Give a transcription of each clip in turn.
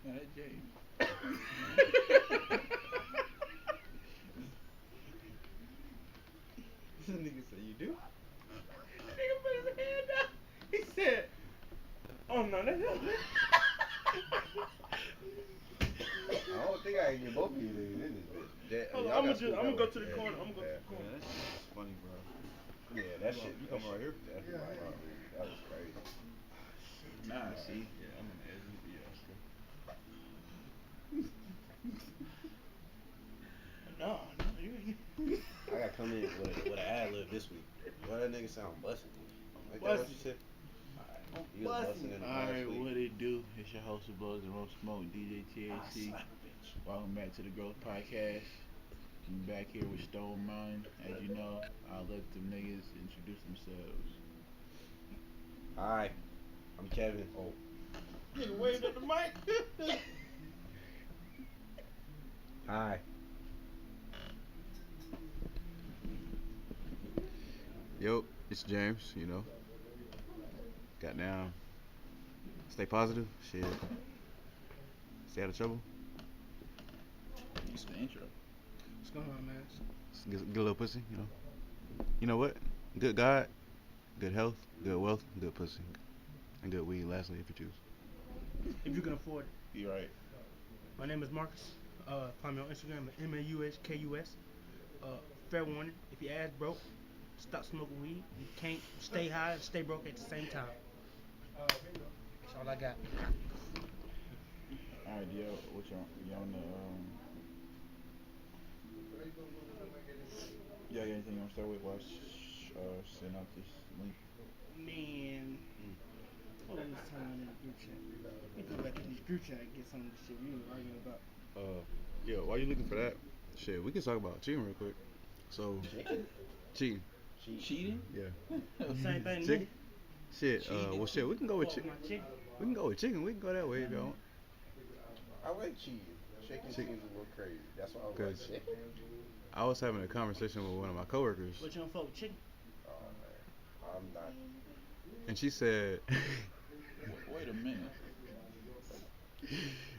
No, that's James. This nigga said you do? Nigga put his hand down. He said, "Oh no, that's not." I don't think I can get both of you niggas in this bitch. Hold on, Y'all got I'm scoot gonna that go way. to the corner. I'm gonna go to Yeah. the corner. Man, that shit is funny, bro. Yeah, that shit. You That come right shit here? definitely like my dude. That was crazy. Nah, see, yeah, I'm in the edge of the yeah, No, no, you. I gotta come in with an ad lib this week. Why that nigga sound busting? I'm Like that what busting. you said? I'm Alright. You was busting busting. in the last Alright, week. what it do? It's your host of Blows and Roll Smoke, DJ Ah, THC. slap a bitch. Welcome back to the Growth Podcast. I'm back here with Stone Mountain. As you know, I'll let them niggas introduce themselves. Hi, I'm Kevin. Oh, Nigga waved at the mic. hi. Yo, it's James, you know. Got down. Stay positive. Shit. Stay out of trouble. It's the intro. What's going on, man? Get a little pussy, you know. You know what? Good God, good health, good wealth, good pussy. And good weed, lastly, if you choose. If you can afford it. You right. My name is Marcus. Find me on Instagram at MAUHKUS. Uh, Fair warning: if your ass broke, stop smoking weed. You can't stay high and stay broke at the same time. That's all I got. Alright, yo, what y'all on the y'all got anything you want to start with while sending out this link? Man, what was this time in the group chat? Let me go back in this group chat and get some of the shit we were arguing about. Uh, yeah, while you looking for that, shit, we can talk about cheating real quick. So, Chicken? cheating. Cheating? Yeah. Same thing to Chicken? me. Shit, Cheating. well, shit, we can go with Fuck chicken. my chicken. We can go with chicken. We can go that way if y'all want. I like cheese. Chicken Chicken. seems a little crazy. That's why I was like, Cause chicken? I was having a conversation with one of my coworkers, But you don't fuck with chicken? Oh, man. I'm not. and she said, Wait a minute.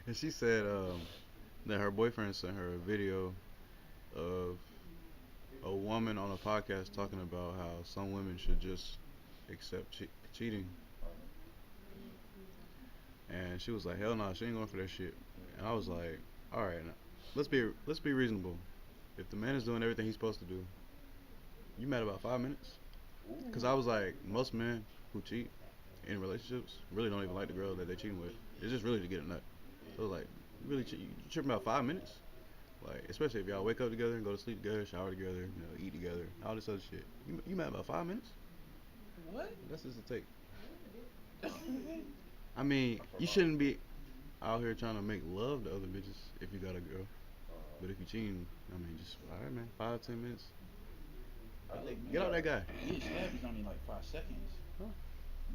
and she said that her boyfriend sent her a video of a woman on a podcast talking about how some women should just accept cheating, and she was like, "Hell no, she ain't going for that shit." And I was like, "All right, now, let's be reasonable. If the man is doing everything he's supposed to do, you mad about 5 minutes?" Because I was like, most men who cheat in relationships really don't even like the girl that they're cheating with. It's just really to get a nut. So I was like, you tripping about 5 minutes? Like, especially if y'all wake up together and go to sleep together, shower together, eat together, all this other shit. You mad about 5 minutes? What? That's just a take. I mean, I'm from you Austin. shouldn't be out here trying to make love to other bitches if you got a girl. But if you cheating, I mean, just all right, man, 5 10 minutes. I think Get out that guy. Getting stabbed is only like 5 seconds. Huh?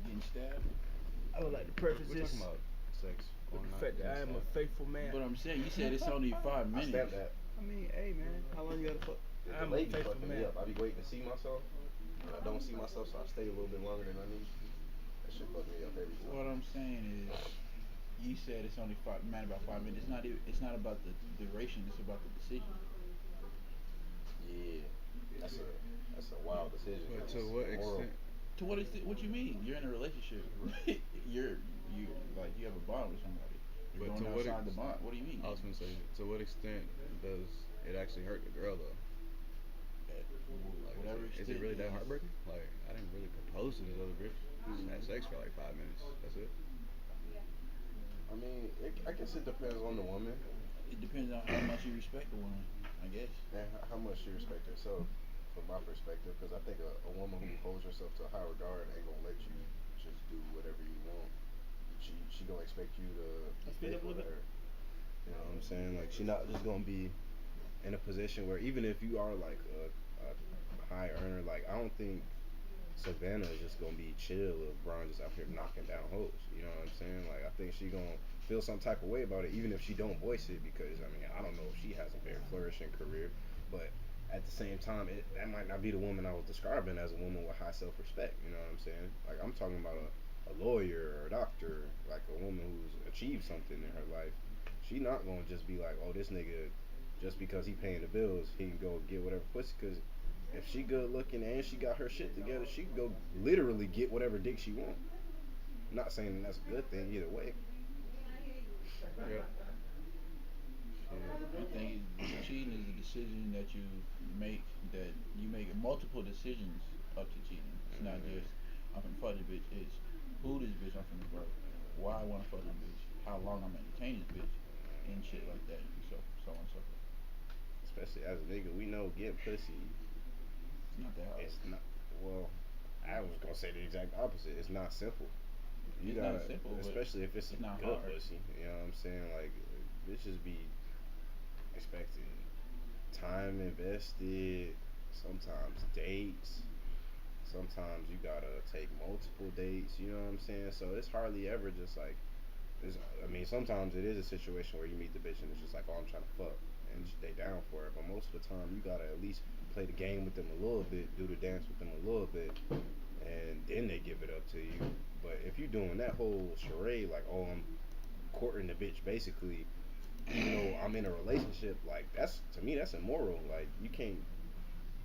Getting stabbed. I would like to preface We're this talking about sex with all the night. fact that I am a faithful man. But I'm saying, you said it's only I 5 minutes. stabbed that. I mean, hey man, how long you gotta fuck? The I'm a lady faithful fucking me man. up. I be waiting to see myself. And I don't see myself, so I stay a little bit longer than I need. That shit fuck me up every What time. I'm saying is, you said it's only man about 5 minutes. It's not about the duration. It's about the decision. Yeah, that's a that's a wild decision But because to it's what immoral. extent? To what extent? What you mean? You're in a relationship. You like you have a bond with somebody. You're But going to what outside the bond. What do you mean? I was gonna say, to what extent does it actually hurt the girl though? At Like, whatever is it extent really that is. heartbreaking? Like, I didn't really propose to this other bitch. We just had sex for like 5 minutes. That's it. I mean, I guess it depends on the woman It depends on how much you respect the woman. I guess. and how much she respects herself. From my perspective, because I think a woman who holds herself to a high regard ain't gonna let you just do whatever you want. She gonna expect you to be Let's speed up a faithful little to bit. her. You know what I'm saying? Like she not just gonna be in a position where even if you are like a high earner, like I don't think Savannah is just gonna be chill if Brian just out here knocking down hoes. You know what I'm saying? Like I think she gonna feel some type of way about it, even if she don't voice it, because I mean I don't know if she has a very flourishing career, but at the same time, that might not be the woman I was describing as a woman with high self respect. You know what I'm saying? Like I'm talking about a a lawyer or a doctor, like a woman who's achieved something in her life, she not gonna just be like, oh, this nigga, just because he paying the bills, he can go get whatever pussy. Cause if she good looking and she got her shit together, she can go literally get whatever dick she want. Not saying that's a good thing either way. Yep. I think cheating is a decision that you make, that you make multiple decisions up to cheating. It's not Mhm. just I'm finna fuck this bitch. It's who this bitch I'm finna fuck, why I wanna fuck this bitch, how long I'm entertaining this bitch, and shit like that. So on and so forth. Especially as a nigga, we know getting pussy. It's not that hard. It's not. Well, I was gonna say the exact opposite. It's not simple. You It's not gotta, simple, but especially if it's some it's not good hard. pussy. You know what I'm saying? Like, bitches be expecting time invested. Sometimes dates. Sometimes you gotta take multiple dates. You know what I'm saying? So it's hardly ever just like. I mean, sometimes it is a situation where you meet the bitch and it's just like, oh, I'm trying to fuck, and they down for it. But most of the time, you gotta at least play the game with them a little bit, do the dance with them a little bit, and then they give it up to you. But if you're doing that whole charade, like, oh, I'm courting the bitch basically, even though I'm in a relationship, like that's to me that's immoral. Like you can't.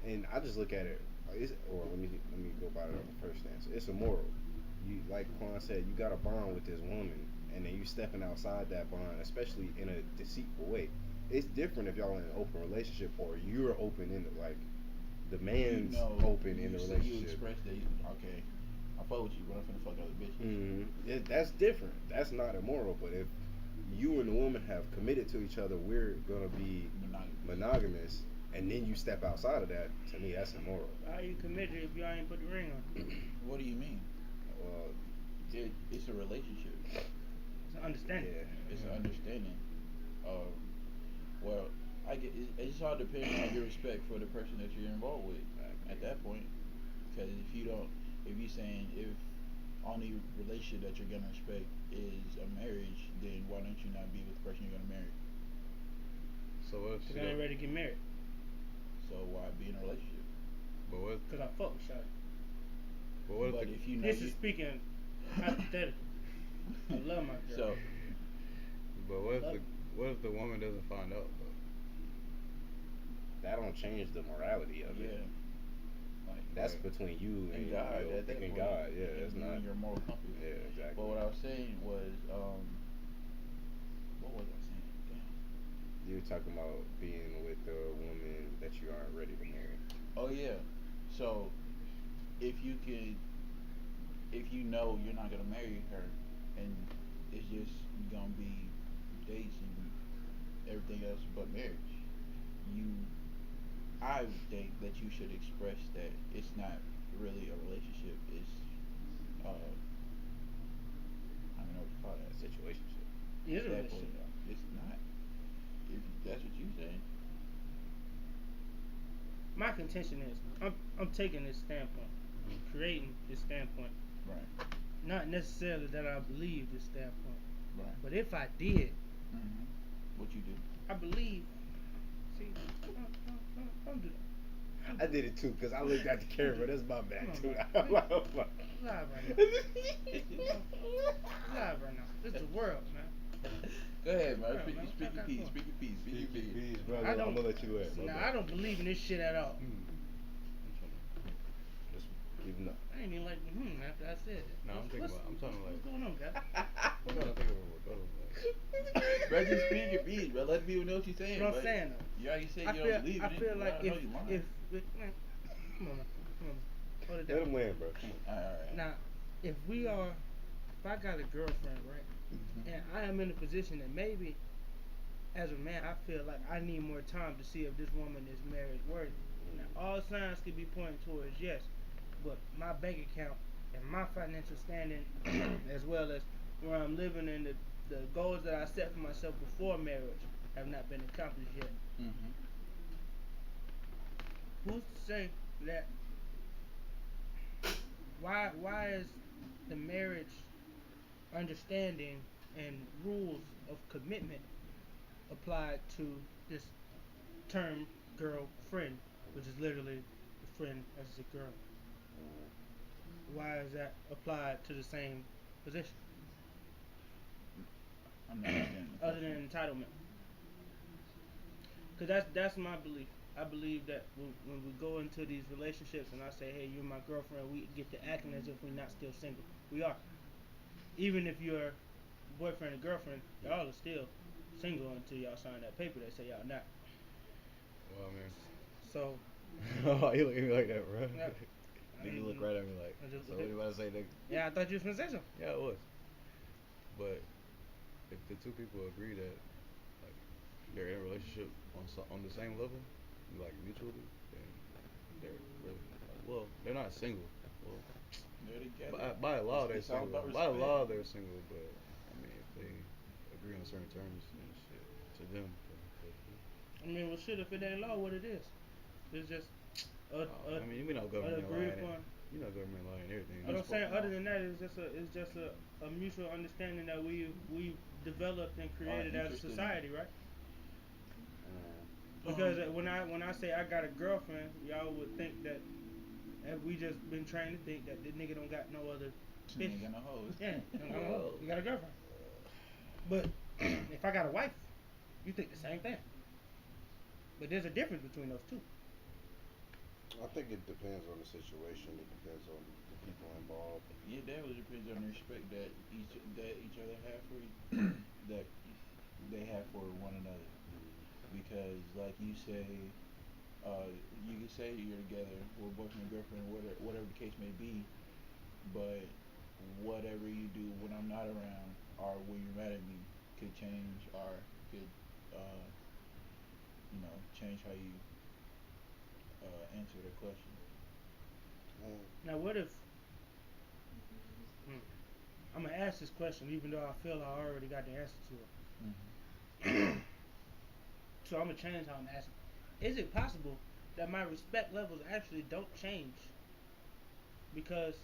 And I just look at it, or let me go about it on the first stance. It's immoral. You like Quan said, you got a bond with this woman, and then you stepping outside that bond, especially in a deceitful way. It's different if y'all in an open relationship or you're open in it, like the You man's know, open in the you relationship. express that. Okay, I fuck with you, but I'm finna fuck other bitches. That's different. That's not immoral. But if you and the woman have committed to each other, we're gonna be Monogamous. monogamous, and then you step outside of that. To me, that's immoral. How you committed if y'all ain't put the ring on? What do you mean? Well, It's a relationship. It's an understanding. yeah, It's an understanding. Um, well, it just all depends on your respect for the person that you're involved with at that point. Because if you saying if only relationship that you're gonna respect is a marriage, then why don't you not be with the person you're gonna marry? So what if Cause she I ain't don't? ready to get married. So why be in a relationship? But what? Cause I fuck with Shawty. But what if But the? if you know This you, is speaking hypothetical. I love my girl. so But what if Love the? What if the woman doesn't find out though? that don't change the morality of yeah, it. like That's Right. between you and and God your, at that and point, God. Yeah, and that's you not. and your moral compass. Yeah, exactly. But what I was saying was, what was I saying? Damn. You're talking about being with a woman that you aren't ready to marry. Oh yeah. So if you could, if you know you're not gonna marry her, and it's just gonna be dates and everything else but marriage, you, I would think that you should express that it's not really a relationship. It's, I don't know what to call that. Situationship. It is At a that relationship point, though. it's not. If that's what you say. My contention is I'm taking this standpoint, creating this standpoint. Right. Not necessarily that I believe this standpoint, Right. but if I did, Mhm. What you do? I believe. See, don't do that. I did it too because I looked at the camera. That's my bad Come too. on, man. Live right now. Live right now. This is the world, man. Go ahead, man. Yeah, Speak, man. speak your Got piece. going. Speak your piece. Speak your piece. bro. I I'm don't. gonna let you in. My Now bad. I don't believe in this shit at all. Just giving up. I ain't even like after I said it. No, I'm thinking about. I'm talking like. What's going on, guys? I'm trying to think of a rebuttal. Like, Bro, just speak your piece, bro. Let people know what you're saying. What I'm but saying though. You already said I you feel, don't believe I in it. feel but like I know you lying. if man, come on, man, come on, hold it Let down. him land, bro. Come on. Alright. Now, if I got a girlfriend, right, Mhm. and I am in a position that maybe, as a man, I feel like I need more time to see if this woman is marriage worthy. Now, all signs could be pointing towards yes, but my bank account and my financial standing, as well as where I'm living and the goals that I set for myself before marriage have not been accomplished yet. Mhm. Who's to say that why is the marriage understanding and rules of commitment applied to this term girlfriend, which is literally the friend as a girl? Why is that applied to the same position I'm not understanding the other question. than entitlement? Cause that's my belief. I believe that when we go into these relationships and I say, hey, you're my girlfriend, we get to acting as if we're not still single. We are. Even if you're boyfriend and girlfriend, y'all are still single until y'all sign that paper that say y'all not. Well, So, man. Why you look at me like that, bro? yeah, Nigga look right at me like, I just, so what do you want to say, nigga? yeah, I thought you was gonna say something. Yeah, it was. But if the two people agree that like they're in a relationship on the same level, like mutually, then they're really like, well, they're not single. Well, They're together. by law they're It's all single. about By respect. law they're single, but I mean if they agree on certain terms and shit to them, then I mean, well, shit, if it ain't law, what it is? It's just I mean we know a government agreed lying. upon. You know government lying and everything. What You're I'm But saying, supposed other no, than that, it's just a mutual understanding that we developed and our created as a interest in. society, right? Mm. Because when I say I got a girlfriend, y'all would think that we just been trained to think that this nigga don't got no other You bitch. ain't got no hoes. Yeah, don't got no hoe. well, You got a girlfriend. But if I got a wife, you think the same thing. But there's a difference between those two. I think it depends on the situation. It depends on the people involved. Yeah, that would depend on the respect that each other have for that they have for one another. Because, like you say, uh, you can say you're together, or boyfriend and girlfriend, whatever the case may be, but whatever you do when I'm not around, or when you're mad at me, could change, or could, uh, change how you answer the question. And Now, what if I'm gonna ask this question, even though I feel I already got the answer to it. Mm-hmm. So I'm gonna change how I'm asking. Is it possible that my respect levels actually don't change because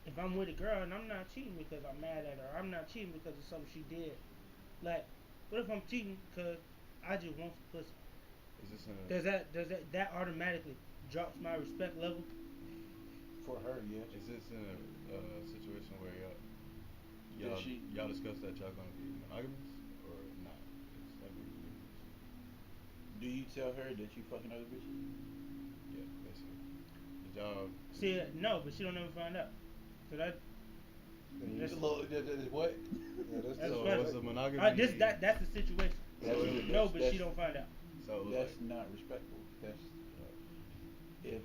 if I'm with a girl and I'm not cheating because I'm mad at her, I'm not cheating because of something she did. Like, what if I'm cheating because I just want some pussy? is this in a Does that automatically drops my respect level? For her, yes. is this in a situation where Did she? y'all discuss that y'all gonna be monogamous or not? Is that what you're doing? Do you tell her that you fucking other bitches? Yeah, basically. Did y'all See, no, but she don't ever find out. So that yeah, that's What? that's that's so the it was question. a monogamy? That's the situation. That's, No, but that's she don't find out. So it was that's like not respectful. That's uh, if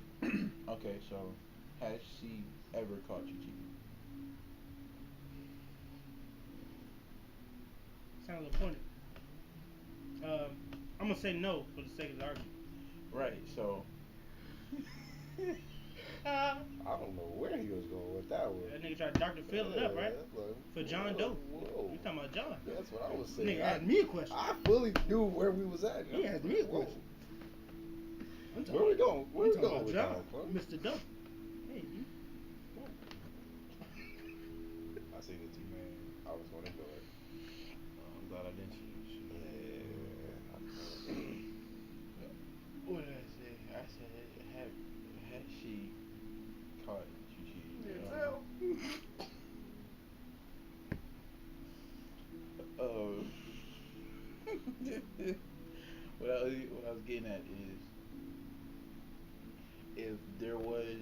okay. So has she ever caught you cheating? Sound a little pointed. I'm gonna say no for the sake of the argument. Right. So I don't know where he was going with that one. That nigga tried to Dr. Phil it up, right? Like, For John whoa, Doe. whoa. You talking about John? That's what I was saying. Nigga asked me a question. I fully knew where we was at. He asked me a Whoa. question. I'm talking Where we about- going? Where I'm we talking going about with John, that, bro? Mr. Doe. Hey, you. I seen it too. man, I was going to do it. I'm glad I didn't shoot. Yeah. what did I say? I said had she caught you cheating? Uh, what I was getting at is if there was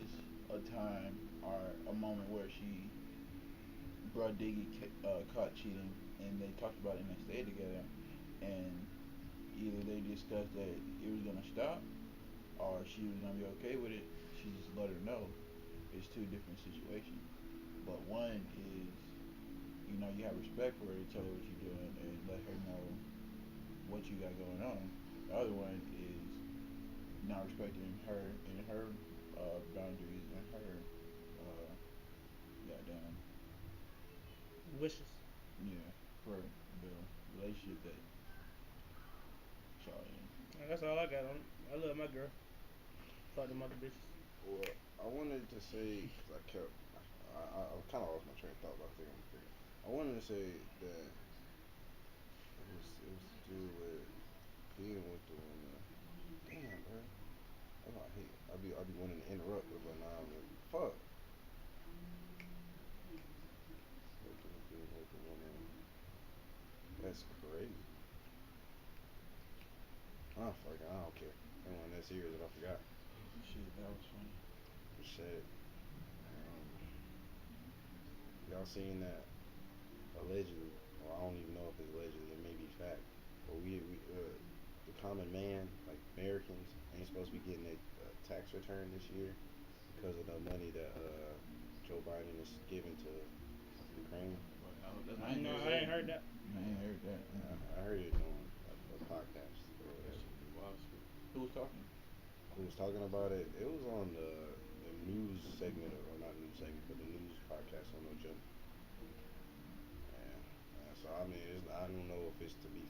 a time or a moment where she brought Diggy caught cheating and they talked about it and they stayed together and either they discussed that it was gonna stop or she was gonna be okay with it, she just let her know. It's two different situations. But one is, you have respect for her to tell her what you're doing and let her know what you got going on. The other one is not respecting her and her boundaries and her goddamn Wishes. yeah for the relationship that y'all in. That's all I got on it. I love my girl. Fuck them other bitches. Well, I wanted to say, because I kind of lost my train of thought, but I think I'm free. I wanted to say that it was to do with being with the woman. Damn, bro. That's what I hate. I be wanting to interrupt, but now I'm like, fuck. That's crazy. I forgot. I don't care. They won this year that I forgot. Shit, that was funny. Shit. Um, y'all seen that allegedly? Well, I don't even know if it's allegedly. It may be fact. But the common man, like Americans, ain't supposed to be getting a tax return this year because of the money that Joe Biden is giving to Ukraine. But that's I not ain't No, heard I that. ain't heard that. I ain't heard that. I heard it on a podcast or That whatever. shit be wild as fuck. Who was talking? Who was talking about it? It was on the news segment, or not news segment, but the news podcast on No Joke. So I mean, I don't know if it's to be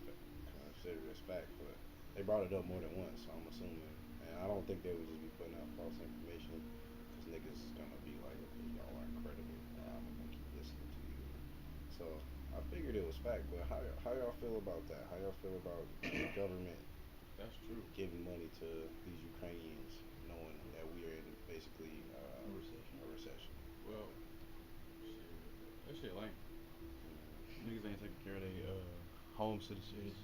considered as fact, but they brought it up more than once, so I'm assuming. And I don't think they would just be putting out false information, because niggas is gonna be like, okay, y'all aren't credible, I'm gonna keep listening to you. So I figured it was fact, but how y'all feel about that? How y'all feel about the government That's true. giving money to these Ukrainians, knowing that we are in basically A recession. a recession? Well, shit, that shit lame. Niggas ain't taking care of their home citizens.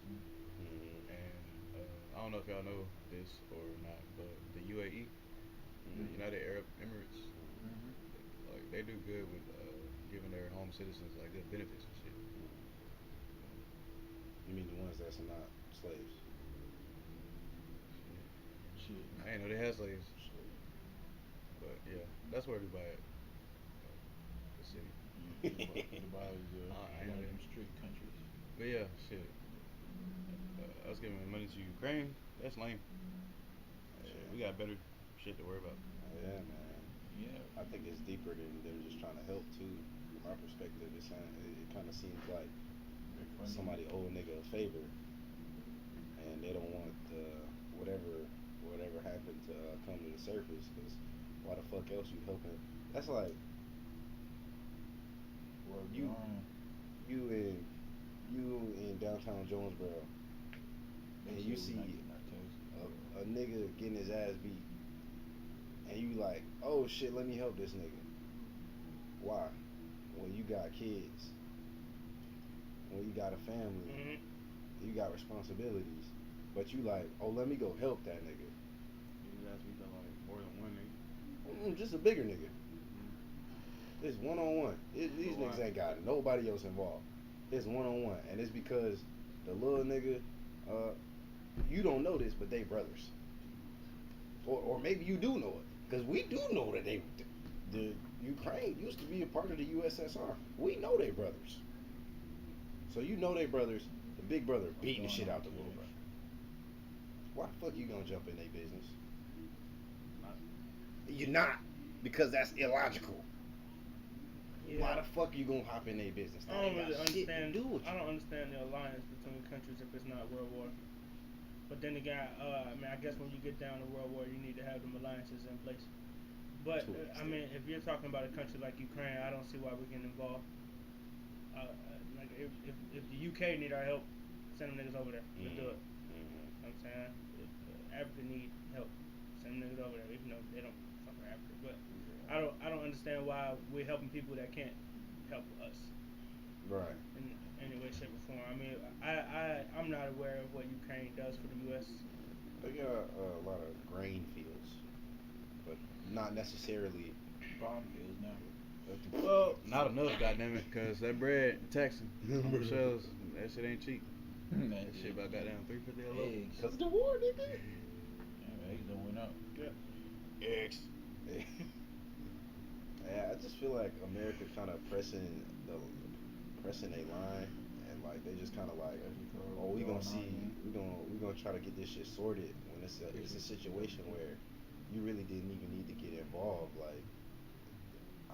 Mm-hmm. And I don't know if y'all know this or not, but the UAE, the Mm-hmm. United Arab Emirates, Mm-hmm. like they do good with giving their home citizens like good benefits and shit. You mean the ones that's not slaves? Shit. I ain't know they had slaves, Shit. but yeah, that's where Dubai at. The city. Dubai is I one know of that. them strict countries. But yeah, shit. Us giving money to Ukraine, that's lame. Shit, we got better shit to worry about. Yeah, man. Yeah. I think it's deeper than them just trying to help too. From my perspective, it kind of seems like They're funny. somebody owe a nigga a favor, and they don't want whatever happened to come to the surface. Cause why the fuck else you helping? That's like Work you on. you in you in downtown Jonesboro, They and said you we see not getting our taxes. a nigga getting his ass beat, and you like, oh shit, let me help this nigga. Why? When you got kids, when you got a family, Mm-hmm. you got responsibilities, but you like, oh, let me go help that nigga. These ass we got like more than one nigga. Just a bigger nigga. It's one on one. These But niggas why? ain't got nobody else involved. It's one on one, and it's because the little nigga, uh, you don't know this, but they brothers, or maybe you do know it, because we do know that the Ukraine used to be a part of the USSR. We know they brothers, so you know they brothers. The big brother beating the shit out the little brother. Why the fuck you gonna jump in their business? Not. You're not, because that's illogical. Yeah. Why the fuck you gonna hop in their business? That I don't ain't really got shit to understand. do with you. I don't understand the alliance between countries if it's not World War. But then again, I mean, I guess when you get down to World War, you need to have them alliances in place. But To an I extent. mean, if you're talking about a country like Ukraine, I don't see why we're getting involved. Like if the UK need our help, send them niggas over there. Let's do it. Mm-hmm. You know what I'm saying? If Africa need help, send them niggas over there. Even though they don't fuck with Africa, but I don't understand why we're helping people that can't help us Right. in any way, shape, or form. I mean, I'm not aware of what Ukraine does for the U.S. They got a lot of grain fields, but not necessarily. Bomb fields now. Well, not enough, goddammit, cause that bread in Texas on the shelves, that shit ain't cheap. That shit about goddamn $3.50 a loaf. Eggs. Cause of the war, nigga. Yeah, eggs done went up. Eggs. Yeah, I just feel like America kind of pressing a line, and like they just kind of like, oh, we gonna see, we gonna try to get this shit sorted when it's a situation where you really didn't even need to get involved. Like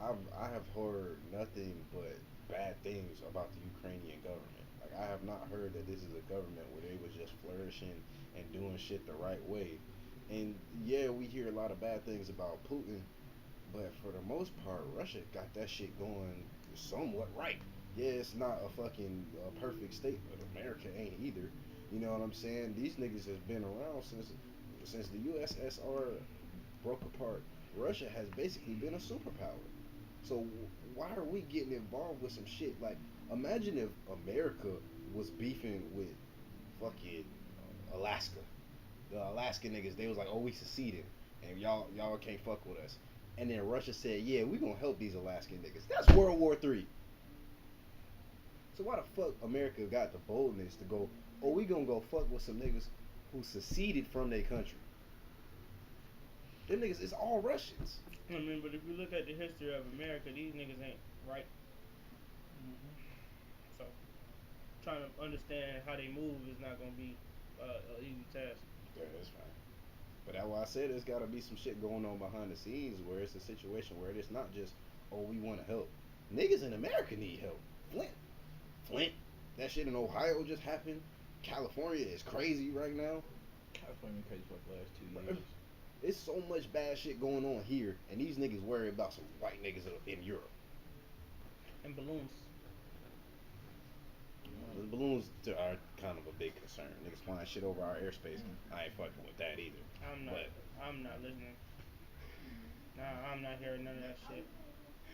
I have heard nothing but bad things about the Ukrainian government. Like I have not heard that this is a government where they was just flourishing and doing shit the right way. And yeah, we hear a lot of bad things about Putin, but for the most part, Russia got that shit going somewhat right. Yeah, it's not a fucking perfect state, but America ain't either. You know what I'm saying? These niggas has been around since the USSR broke apart. Russia has basically been a superpower. So why are we getting involved with some shit like Imagine if America was beefing with fucking Alaska. The Alaska niggas, they was like, oh, we seceded, and y'all can't fuck with us. And then Russia said, yeah, we gonna help these Alaskan niggas. That's World War III. So why the fuck America got the boldness to go, oh, we gonna go fuck with some niggas who seceded from their country? Them niggas is all Russians. I mean, but if you look at the history of America, these niggas ain't right. So, trying to understand how they move is not gonna be an easy task. Yeah, that's fine. But that's why I said there's gotta be some shit going on behind the scenes where it's a situation where it's not just, oh, we wanna help. Niggas in America need help. Flint. That shit in Ohio just happened. California is crazy right now. California been crazy for the last 2 years. It's so much bad shit going on here, and these niggas worry about some white niggas in Europe. And balloons. The balloons are kind of a big concern. Niggas flying shit over our airspace. I ain't fucking with that either. I'm not listening. Nah, I'm not hearing none of that shit.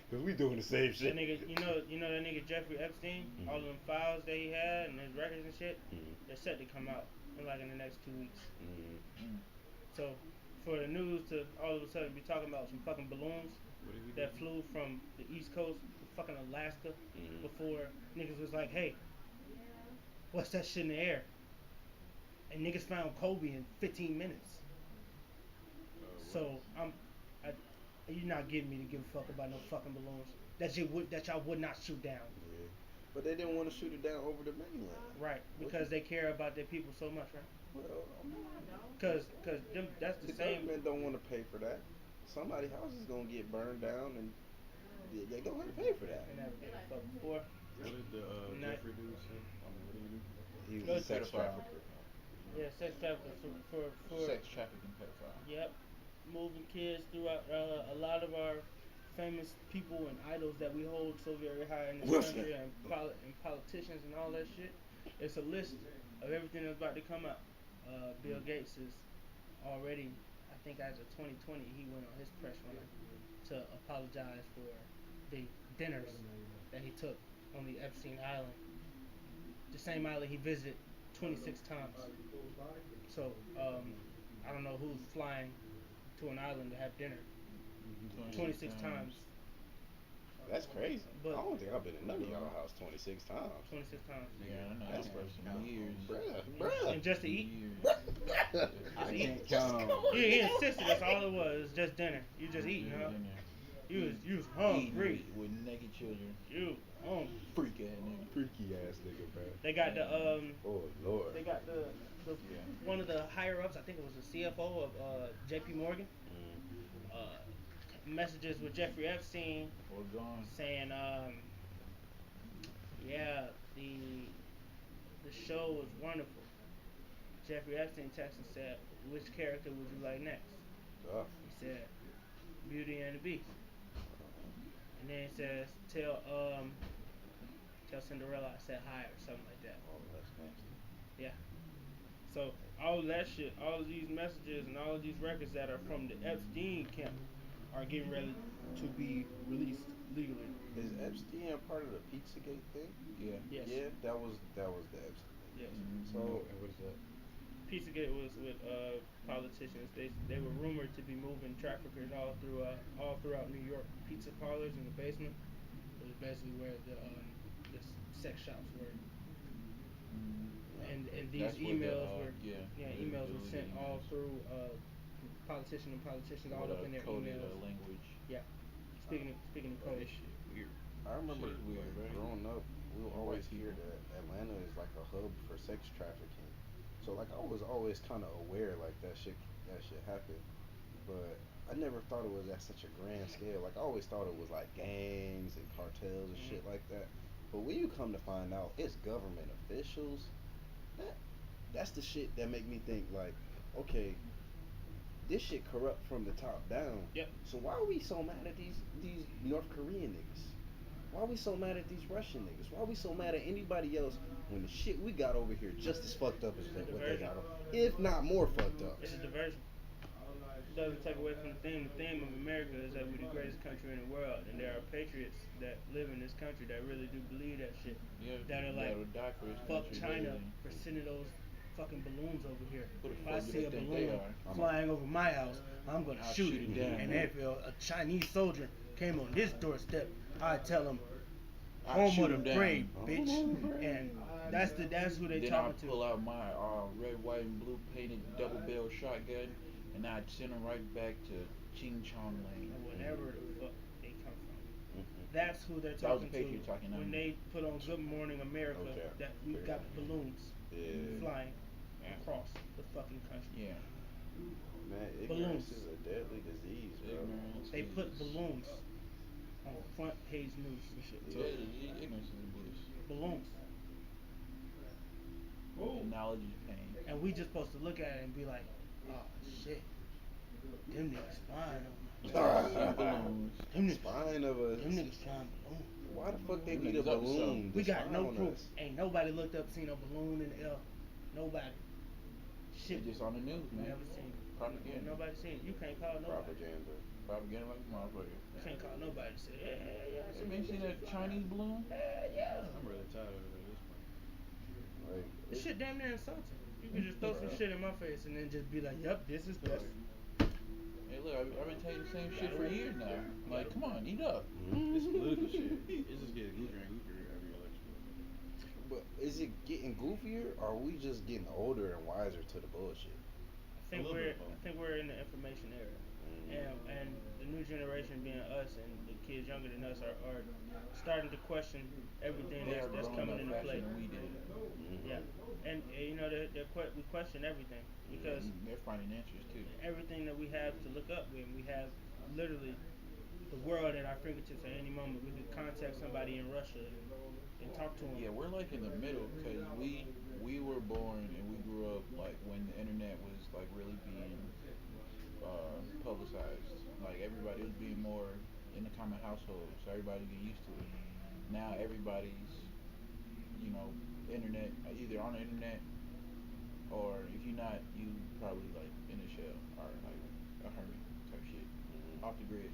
Cause we doing the same shit. That nigga, you know that nigga Jeffrey Epstein, all of them files that he had and his records and shit, they're set to come out in the next 2 weeks. So, for the news to all of a sudden be talking about some fucking balloons that flew from the East Coast to fucking Alaska before niggas was like, hey, what's that shit in the air? And niggas found Kobe in 15 minutes. So you're not getting me to give a fuck about no fucking balloons that y'all would not shoot down. Yeah. But they didn't want to shoot it down over the mainland. Right, because they care about their people so much, right? Well, Cause that's the same. government don't want to pay for that. Somebody's house is gonna get burned down, and they gonna have to pay for that. They never gave a fuck before. What did the Jeffrey dude say? I mean, what did he do? He Go was a sex pedophile. trafficker. Yeah, sex trafficking for Sex trafficking pedophile. Yep, moving kids throughout a lot of our famous people and idols that we hold so very high in this Will country, Smith. and politicians and all that shit. It's a list of everything that's about to come out. Bill Gates is already, I think as of 2020, he went on his press run to apologize for the dinners that he took on the Epstein Island, the same island he visited 26 times. So I don't know who's flying to an island to have dinner 26 times. That's crazy. But- I don't think I've been in none of y'all house 26 times. 26 times. Yeah, I know That's that's for years. Bruh. And just to eat? Years. I He- can't count on. He insisted that's all it was, just dinner. You just eating, huh? You was hungry. Eating with naked children. You hungry. Freak ass nigga. Freaky ass nigga, bro. They got the Oh lord. they got the one of the higher ups, I think it was the CFO of JP Morgan. Messages with Jeffrey Epstein Or gone. saying yeah, the show was wonderful. Jeffrey Epstein texted and said, which character would you like next? Tough. He said, Beauty and the Beast. And then it says, tell Cinderella I said hi or something like that. Oh, that's nasty. Yeah. So all of that shit, all of these messages and all of these records that are from the Epstein camp are getting ready to be released legally. Is Epstein a part of the Pizzagate thing? Yeah. Yes. Yeah, that was the Epstein. Yes. So what is that? Pizzagate was with politicians. They were rumored to be moving traffickers all throughout New York. Pizza parlors in the basement was basically where the sex shops were. And these That's where emails were emails were the sent all through politicians all up in their coded emails. language. Yeah. Speaking of code. Weird. I remember Shit weird, right? growing up, we would always hear that Atlanta is like a hub for sex trafficking. So like I was always kind of aware like that shit happened, but I never thought it was at such a grand scale. Like I always thought it was like gangs and cartels and shit like that. But when you come to find out it's government officials, that's the shit that make me think like, okay, this shit corrupt from the top down. Yep. So why are we so mad at these North Korean niggas? Why are we so mad at these Russian niggas? Why are we so mad at anybody else when the shit we got over here just as fucked up as what they got, if not more fucked up? It's a diversion. doesn't take away from the theme. The theme of America is that we're the greatest country in the world, and there are patriots that live in this country that really do believe that shit. Yeah, That are that like, would die for his fuck country, China literally. for sending those fucking balloons over here. Who the If I fuck do see they a think they balloon are? flying over my house, I'm gonna I'll shoot shoot it. it down. And if a Chinese soldier came on this doorstep, I'd tell him, I'll home shoot of the him down. brave, Home bitch. of the brave. And that's who they Then I'll talking pull to. out my red, white, and blue painted double barrel shotgun, and I'd send them right back to Ching Chong Lane. Or whenever the fuck they come from. Mhm. That's who they're That was talking a Patriot to talking, not when me. they put on Good Morning America Okay. that we've got balloons Yeah. flying across the fucking country. Yeah. Man, Balloons. ignorance is a deadly disease, bro. Ignorance They put is- balloons on front page news and shit. Yeah, ignorance is bliss. Balloons. And knowledge is pain. And we just supposed to look at it and be like, oh shit, them niggas flying on Balloons. them niggas, Spine of us. them niggas flying balloons. Why the fuck they Them need a niggas up to balloon? something. We to got spy no on proof. us? Ain't nobody looked up seen a balloon in the air. Nobody. It's Shit. just on the news, man. Never seen it. Propaganda. Nobody seen it. You can't call nobody. Propaganda. Propaganda like a motherfucker. You can't call nobody and say, yeah. You ain't seen that Chinese balloon? Yeah. I'm really tired of it at this point. Like, This shit damn near insulting. You can just throw some shit in my face and then just be like, yep, this is best. Hey, look, I've been telling you the same shit for years now. Like, come on, eat up. This political shit. It's just getting goofier and goofier every election. but is it getting goofier, or are we just getting older and wiser to the bullshit? I think A little we're bit of both. I think we're in the information era. And the new generation being us and the kids younger than us are starting to question everything They are that's growing coming up into faster play. than we did. Yeah. And you know we question everything because And they're finding answers too. everything that we have to look up with, we have literally the world at our fingertips at any moment. We could contact somebody in Russia and talk to them. Yeah, we're like in the middle because we were born and we grew up like when the internet was like really being publicized. Like everybody was being more in the common household, so everybody get used to it. Now everybody's, internet either on the internet or if you're not, you probably like in a shell or like a hermit type shit off the grid.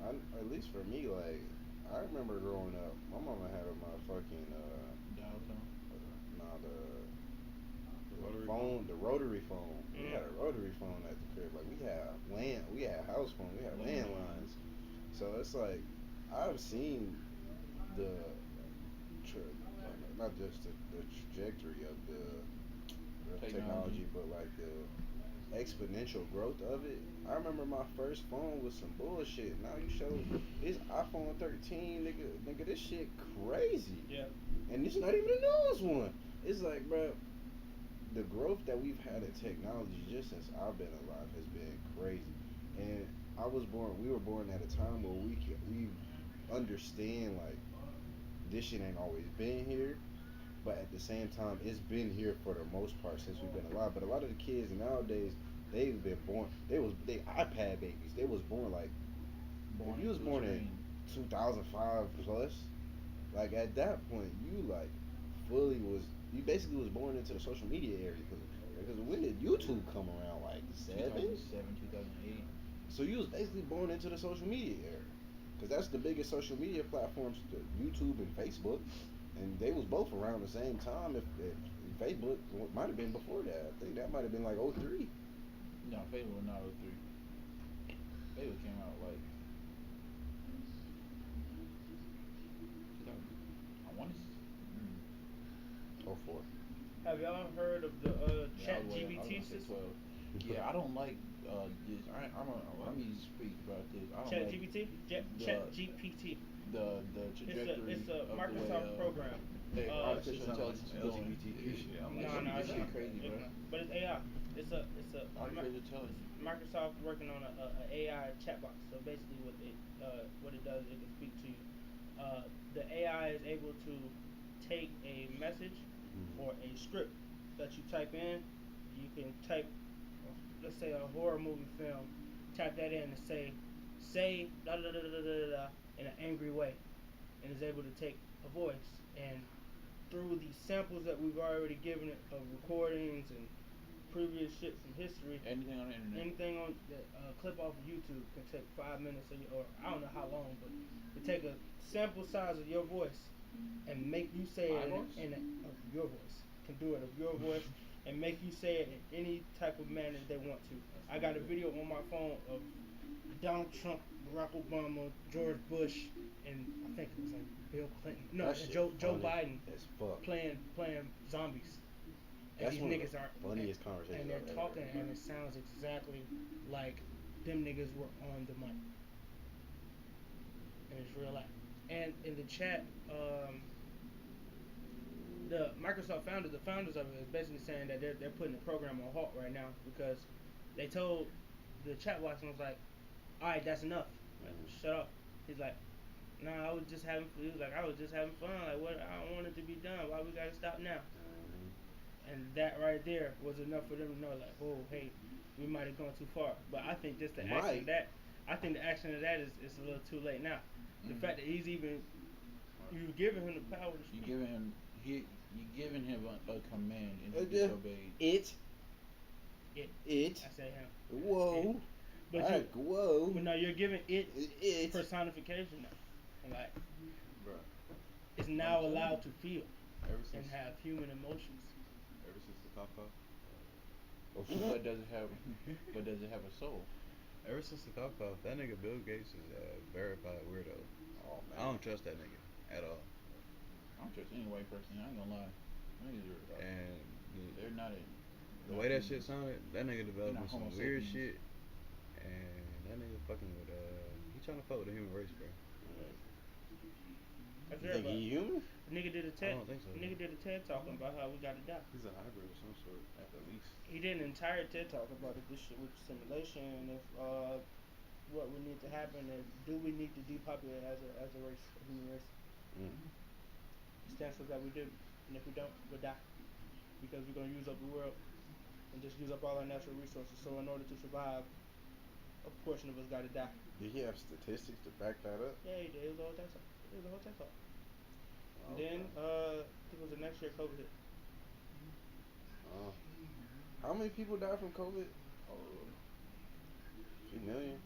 At least for me, like, I remember growing up, my mama had a motherfucking Dial tone. nah, the Rotary phone, the rotary phone. We Mm. had a rotary phone at the crib. Like we had house phone, we had landlines. So it's like I've seen the not just the trajectory of the technology, but like the exponential growth of it. I remember my first phone was some bullshit. Now you show this iPhone 13, nigga, this shit crazy. Yeah. And it's not even the newest one. It's like, bro, the growth that we've had in technology just since I've been alive has been crazy. And we were born at a time where we understand like this shit ain't always been here, but at the same time it's been here for the most part since we've been alive. But a lot of the kids nowadays, they've been born, they iPad babies. They was born like, if you was into a born in screen. 2005 plus, like at that point you basically was born into the social media era because when did YouTube come around, like 2007, 2008. so you was basically born into the social media era because that's the biggest social media platforms, YouTube and Facebook, and they was both around the same time. If Facebook might have been before that, I think that might have been like '03. No, Facebook was not 03. Facebook came out like 2000. I want to. '04. Have y'all heard of the Chat I was GBT gonna say system? 12. Yeah, I don't like this. Let me speak about this. I don't Chat like GBT? Chat GPT. the trajectory It's a of Microsoft the way, program. artificial Sounds like intelligence is some going. LGBTQ shit. I'm No, like, no, this it's shit not. crazy, It's bro. not. But it's AI. It's a Artificial intelligence. Microsoft working on a AI chatbot. So basically, what it does, it can speak to you. The AI is able to take a message or a script that you type in. You can type, let's say, a horror movie film. Type that in and say da da da da da da da in an angry way, and is able to take a voice and through the samples that we've already given it of recordings and previous shit from history. Anything on the internet. Anything on that clip off of YouTube can take 5 minutes or I don't know how long, but to take a sample size of your voice and make you say My it voice? of your voice can do it of your voice and make you say it in any type of manner they want to. I got a video on my phone of Donald Trump, Barack Obama, George Bush, and I think it was like Bill Clinton. No, That shit Joe funny Biden as fuck. playing zombies. And That's these one of niggas the are funniest conversations and they're I've ever talking heard. and it sounds exactly like them niggas were on the mic. And it's real life. And in the chat, the Microsoft founders, the founders of it, is basically saying that they're putting the program on halt right now because they told the chat box and was like, "All right, that's enough. Like, shut up." He's like, "Nah, I was just having." He was like, "I was just having fun. Like, what? I don't want it to be done. Why we gotta stop now?" And that right there was enough for them to know, like, "Oh, hey, we might have gone too far." But I think just the action of that, I think the action of that is a little too late now. The fact that he's even you giving him the power to speak. You giving him a command and he disobeyed. It. I say him. Whoa. But whoa. But no, you're giving it It. personification now. And like, Bruh. it's now allowed to feel Ever and since have human emotions. the cop off. But does it have a soul? Ever since the cop off, that nigga Bill Gates is a verified weirdo. Oh, man. I don't trust that nigga at all. I don't trust any white person. I ain't gonna lie. Niggas are, And they're not it. the way that shit sounded, that nigga They're developing not some homo weird sapiens. shit. And that nigga fucking with he trying to fuck with the human race, bro. That's You right, think but he human? the nigga did a I TED. don't think so. The nigga did a TED talking about how we gotta die. He's a hybrid of some sort, at the least. He did an entire TED talk about if this shit with simulation and if what would need to happen and do we need to depopulate as a race, a human race. He stands for that we do, and if we don't, we'll die because we're gonna use up the world and just use up all our natural resources. So in order to survive, a portion of us gotta die. Did he have statistics to back that up? Yeah, he did. It was a whole TED talk. And then I think it was the next year COVID hit. How many people died from COVID? 3 million.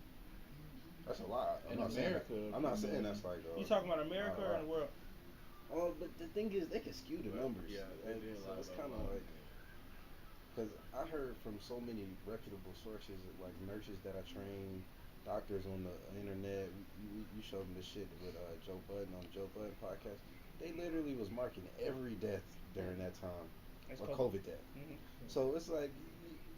That's a lot. In America, I'm not saying that's like. You talking about America or in the world? Oh, but the thing is, they can skew the numbers. Yeah, they did so lie it's about kind of a lot. like. Because I heard from so many reputable sources, like nurses that I train, doctors on the internet. You showed them this shit with Joe Budden on the Joe Budden podcast. They literally was marking every death during that time, It's a COVID death. Mm-hmm. So it's like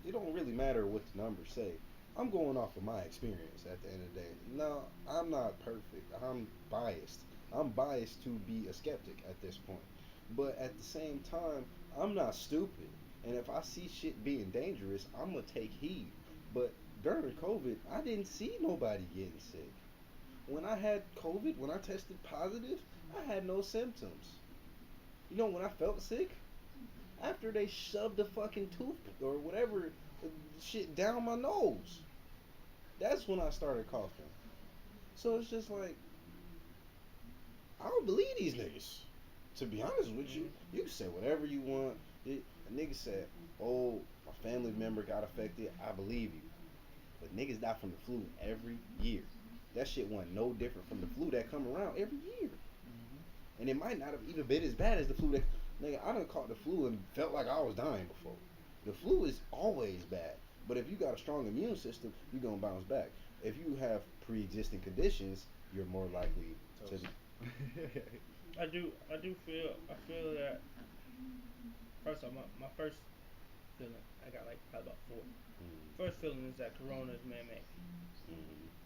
it don't really matter what the numbers say. I'm going off of my experience at the end of the day. Now, I'm not perfect. I'm biased. I'm biased to be a skeptic at this point. But at the same time, I'm not stupid. And if I see shit being dangerous, I'm going to take heed. But during COVID, I didn't see nobody getting sick. When I had COVID, when I tested positive, I had no symptoms. You know when I felt sick? After they shoved the fucking tooth or whatever shit down my nose. That's when I started coughing. So it's just like, I don't believe these niggas. To be honest with you, you can say whatever you want. A nigga said, "Oh, my family member got affected." I believe you, but niggas die from the flu every year. That shit wasn't no different from the flu that come around every year. And it might not have even been as bad as the flu that nigga. I done caught the flu and felt like I was dying before. The flu is always bad, but if you got a strong immune system, you're gonna bounce back. If you have pre-existing conditions, you're more likely to. I feel that first off, my first feeling, I got like probably about four. First feeling is that Corona is man-made.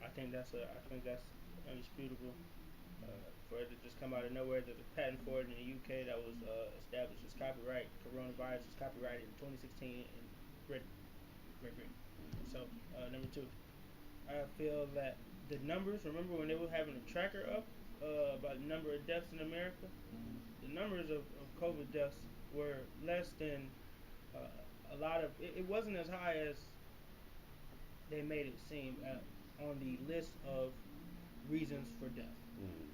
I think that's undisputable. For it to just come out of nowhere, there's a patent for it in the UK that was established as copyright. Coronavirus was copyrighted in 2016 in Great Britain. So number two, I feel that the numbers. Remember when they were having a tracker up about the number of deaths in America? The numbers of COVID deaths were less than a lot of. It wasn't as high as they made it seem on the list of reasons for death.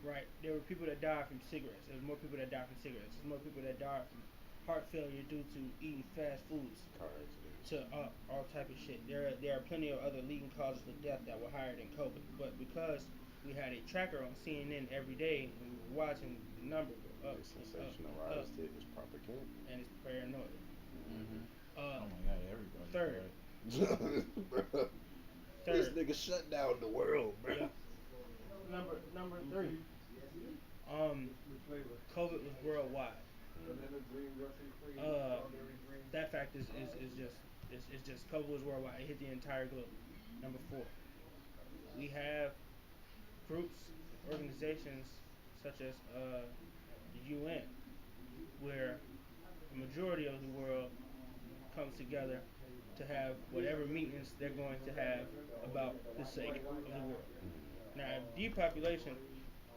Right? There were people that died from cigarettes. There was more people that died from cigarettes. There's more people that died from heart failure due to eating fast foods Car accidents. to all type of shit. There are plenty of other leading causes of death that were higher than COVID, but because we had a tracker on CNN every day and we were watching the number go up They and up and up, sensationalized it as propaganda. and it's paranoia. Mm-hmm. Uh, Oh my god, everybody. third, Bruh, this third, nigga shut down the world, bro. yeah, number three. COVID was worldwide. Uh, that fact is just COVID was worldwide. It hit the entire globe. Number four, we have groups, organizations such as the UN, where the majority of the world comes together to have whatever meetings they're going to have about the sake of the world. Now, if depopulation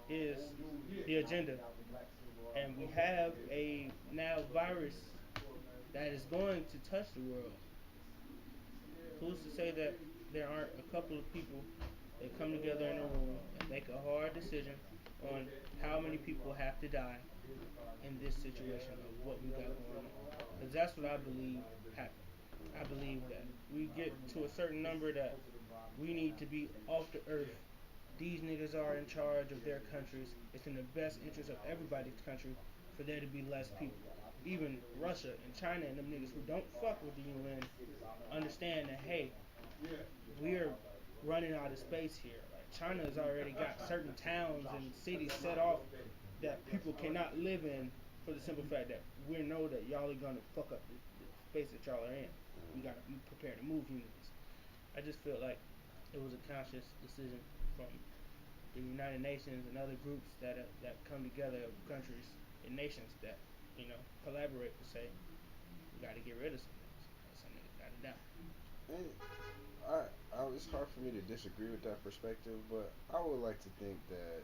is the agenda, and we have a now virus that is going to touch the world, who's to say that there aren't a couple of people that come together in a room and make a hard decision on how many people have to die in this situation of what we got going on? Because that's what I believe happened. I believe that we get to a certain number that we need to be off the earth. These niggas are in charge of their countries. It's in the best interest of everybody's country for there to be less people. Even Russia and China and them niggas who don't fuck with the UN understand that, hey, we're running out of space here. Like, China has already got certain towns and cities set off that people cannot live in for the simple fact that we know that y'all are gonna fuck up the space that y'all are in. We gotta be prepared to move humans. I just feel like it was a conscious decision from the United Nations and other groups that come together of countries and nations that collaborate to say we got to get rid of some niggas. Some niggas got to die. And it's hard for me to disagree with that perspective, but I would like to think that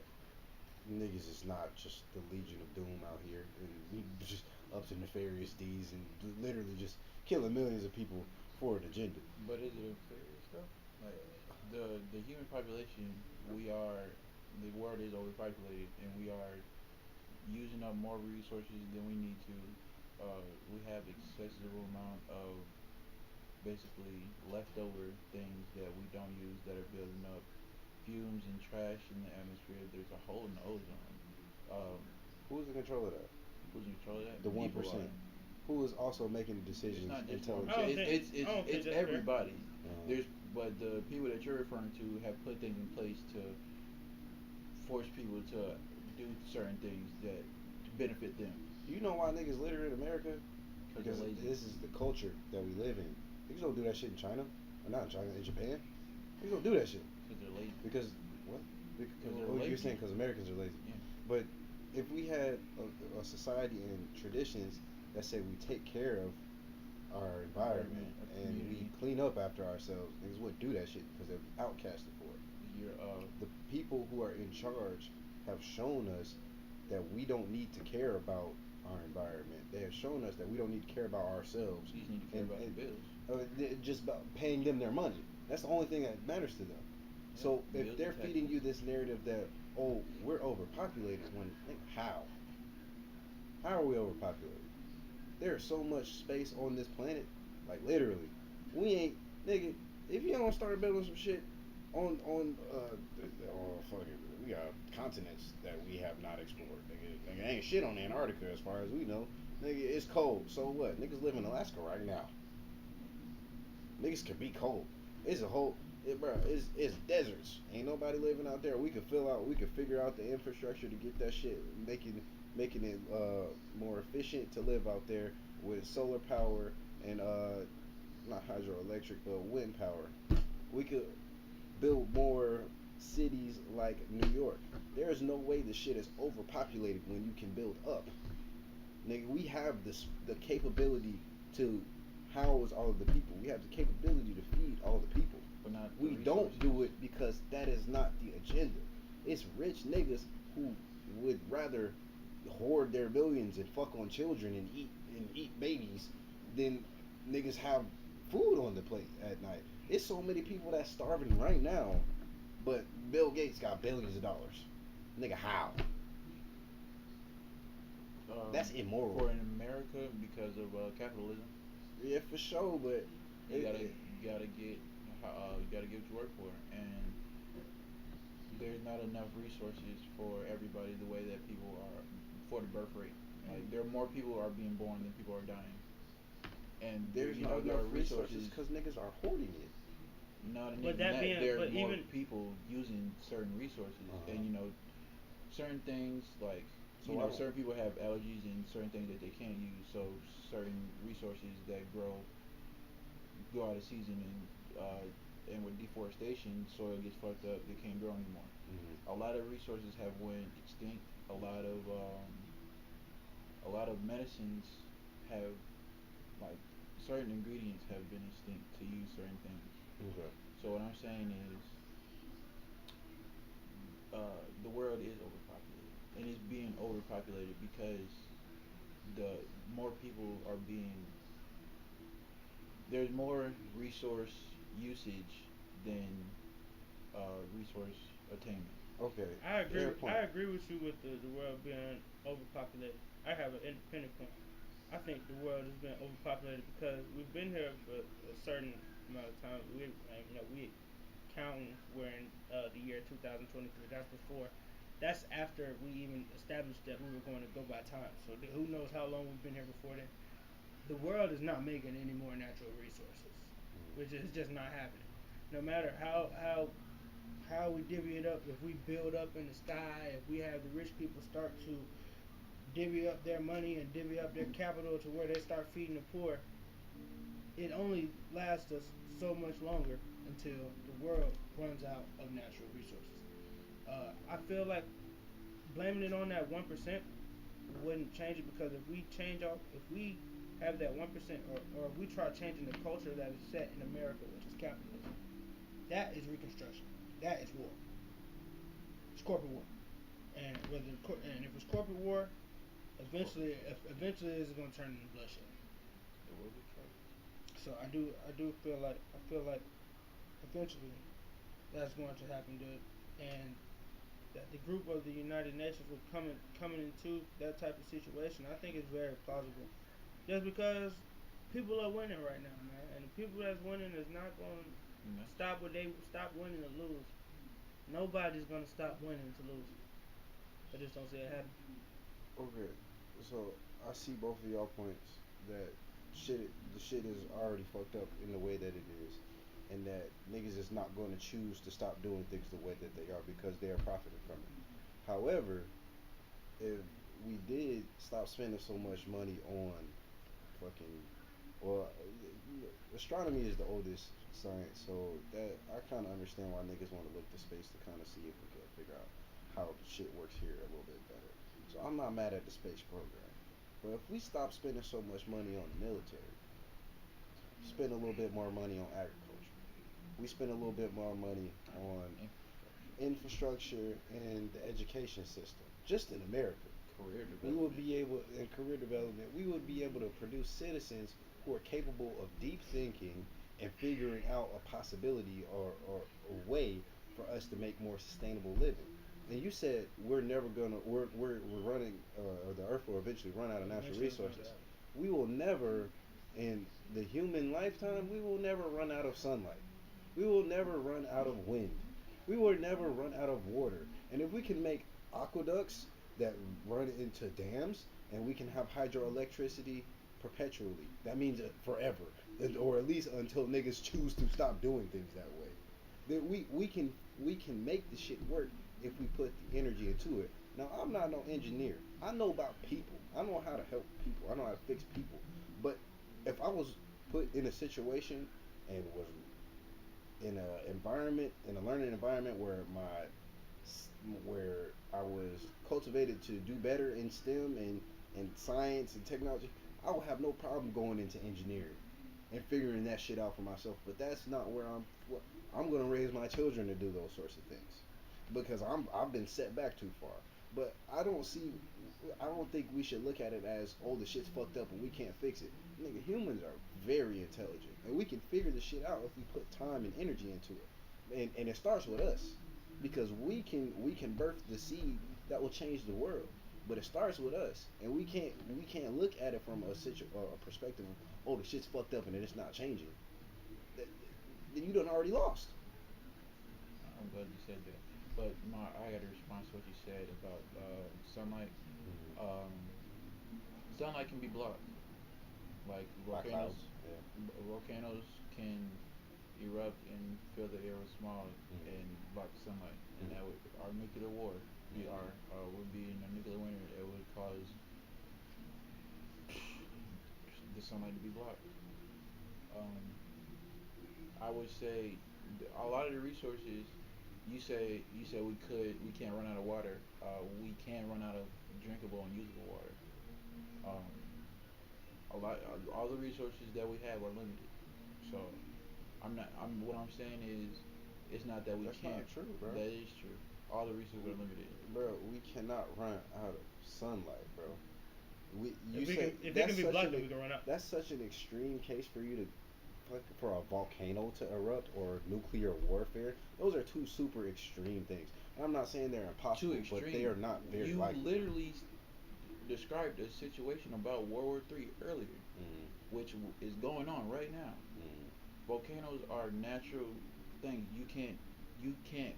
niggas is not just the Legion of Doom out here and just up to nefarious deeds and literally just killing millions of people for an agenda. But is it fair stuff? Like the human population, the world is overpopulated, and we are using up more resources than we need to. We have excessive amount of basically leftover things that we don't use that are building up fumes and trash in the atmosphere. There's a hole in the ozone. Um, Who's in control of that? who's in control of that? The People 1%. are. Who is also making It's decisions not and just telling? one. I don't think- It's I don't think it's that's fair. everybody. But the people that you're referring to have put things in place to force people to do certain things that benefit them. You know why niggas litter in America? Because Because they're lazy. this is the culture that we live in. Niggas don't do that shit in China. Or not in China, in Japan. Niggas don't do that shit. Because they're lazy. Because, what? they're You're lazy. saying because Americans are lazy. Yeah. But if we had a society and traditions that say we take care of our environment Our and we community. clean up after ourselves, niggas wouldn't do that shit because they're outcasted for it. You're The people who are in charge have shown us that we don't need to care about our environment. They have shown us that we don't need to care about ourselves. you just need to care about the bills. Just about paying them their money. That's the only thing that matters to them. So Yeah, if bills they're and feeding you taxes. this narrative that, oh, we're overpopulated, when how? How are we overpopulated? There's so much space on this planet, like literally. We ain't, nigga. If you don't start building some shit on fucking, we got continents that we have not explored. Nigga ain't shit on Antarctica as far as we know. Nigga, it's cold. So what? Niggas live in Alaska right now. Niggas can be cold. It's a whole, it's deserts. Ain't nobody living out there. We could figure out the infrastructure to get that shit, making it more efficient to live out there with solar power and not hydroelectric but wind power. We could build more cities like New York. There is no way the shit is overpopulated when you can build up. Nigga, we have the capability to house all of the people. We have the capability to feed all the people. But not the We don't resources. do it because that is not the agenda. It's rich niggas who would rather hoard their millions and fuck on children and eat babies than niggas have food on the plate at night. It's so many people that's starving right now, but Bill Gates got billions of dollars. Nigga, how? That's immoral. For in America because of capitalism. Yeah, for sure, but You it, gotta it, you gotta get you gotta get what you work for, and there's not enough resources for everybody the way that people are for the birth rate. Like there are more people are being born than people are dying, and there, there's you not know there enough are resources resources. because niggas are hoarding it. Not But even that that. being, There's but more even people using certain resources, Uh-huh. and certain things like So I don't. certain people have allergies and certain things that they can't use. So certain resources that go out of season, and with deforestation, soil gets fucked up. They can't grow anymore. Mhm. A lot of resources have went extinct. A lot of medicines have like certain ingredients have been extinct to use certain things. Okay. So what I'm saying is, the world is overpopulated, and it's being overpopulated because the more people are being there's more resource usage than resource attainment. Okay. I agree. Fair point. I agree with you with the world being overpopulated. I have an independent point. I think the world has been overpopulated because we've been here for a certain amount of time. We counting we're in the year 2023. That's before. That's after we even established that we were going to go by time. So who knows how long we've been here before then? The world is not making any more natural resources, which is just not happening. No matter how we divvy it up, if we build up in the sky, if we have the rich people start to divvy up their money and divvy up their capital to where they start feeding the poor, it only lasts us so much longer until the world runs out of natural resources. I feel like blaming it on that 1% wouldn't change it because if we have that 1%, or if we try changing the culture that is set in America, which is capitalism, that is reconstruction. That is war. It's corporate war. And if it's corporate war, eventually it's going to turn into bloodshed. It will be trouble. So I feel like eventually that's going to happen, dude. And that the group of the United Nations will coming into that type of situation, I think is very plausible. Just because people are winning right now, man, and the people that's winning is not going to No. stop winning to lose. Nobody's going to stop winning to lose. I just don't see it happen. Okay. So I see both of y'all points that the shit is already fucked up in the way that it is, and that niggas is not going to choose to stop doing things the way that they are because they are profiting from it. However, if we did stop spending so much money on fucking, well, astronomy is the oldest science, so that I kind of understand why niggas want to look to space to kind of see if we can figure out how shit works here a little bit better. So I'm not mad at the space program, but if we stop spending so much money on the military, spend a little bit more money on agriculture, we spend a little bit more money on infrastructure and the education system, just in America, Career we will development. be able, in career development, we would be able to produce citizens who are capable of deep thinking and figuring out a possibility, or a way for us to make more sustainable living. And you said we're never gonna, we're running, or the earth will eventually run out of natural Eventually, it's going to resources. happen. We will never, in the human lifetime, we will never run out of sunlight. We will never run out of wind. We will never run out of water. And if we can make aqueducts that run into dams, and we can have hydroelectricity perpetually, that means forever, or at least until niggas choose to stop doing things that way. That we can make the shit work if we put the energy into it. Now I'm not no engineer. I know about people. I know how to help people. I know how to fix people. But if I was put in a situation and was in a environment, in a learning environment where I was cultivated to do better in STEM and science and technology, I would have no problem going into engineering and figuring that shit out for myself. But that's not where I'm gonna raise my children to do those sorts of things because I've been set back too far. But I don't think we should look at it as, oh, the shit's fucked up and we can't fix it. Nigga, humans are very intelligent and we can figure the shit out if we put time and energy into it. And it starts with us because we can birth the seed that will change the world. but it starts with us, and we can't look at it from a perspective of, oh, the shit's fucked up and it's not changing. Th- Then you done already lost. I'm glad you said that. But I got a response to what you said about sunlight. Mm-hmm. Um, Sunlight can be blocked. Like By clouds. Yeah. volcanoes can erupt and fill the air with smog Mm-hmm. and block the sunlight, and that Mm-hmm. would our nuclear war. We Mm-hmm. are would be in a nuclear winter. It would cause the sunlight to be blocked. Um, I would say a lot of the resources you say we can't run out of water. We can run out of drinkable and usable water. Um, all the resources that we have are limited. So I'm not. What I'm saying is, it's not that we That's can't. not true, bro. That is true. All the resources are limited. Bro, we cannot run out of sunlight, bro. You If we said can, if it that's can be such blocked, an then we can run out. that's such an extreme case for you to for a volcano to erupt or nuclear warfare. Those are two super extreme things. And I'm not saying they're Too impossible, but they extreme. are not very You likely. literally described a situation about World War III earlier, Mm, which is going on right now. mm, Volcanoes are natural things. You can't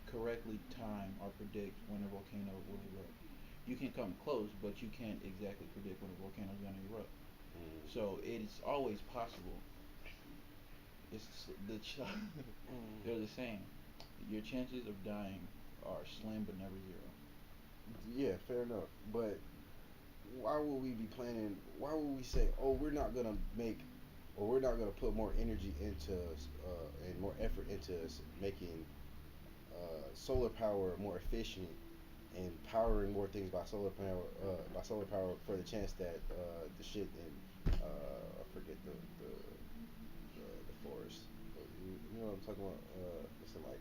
correctly time or predict when a volcano will erupt. You can come close, but you can't exactly predict when a volcano is going to erupt. mm, So it's always possible. It's the mm. they're the same. Your chances of dying are slim but never zero. Yeah, fair enough. But why would we be planning? Why would we say, "Oh, we're not gonna make, or we're not gonna put more energy into and more effort into making solar power more efficient and powering more things by solar power for the chance that the shit in I forget the forest. But you know what I'm talking about? It's in like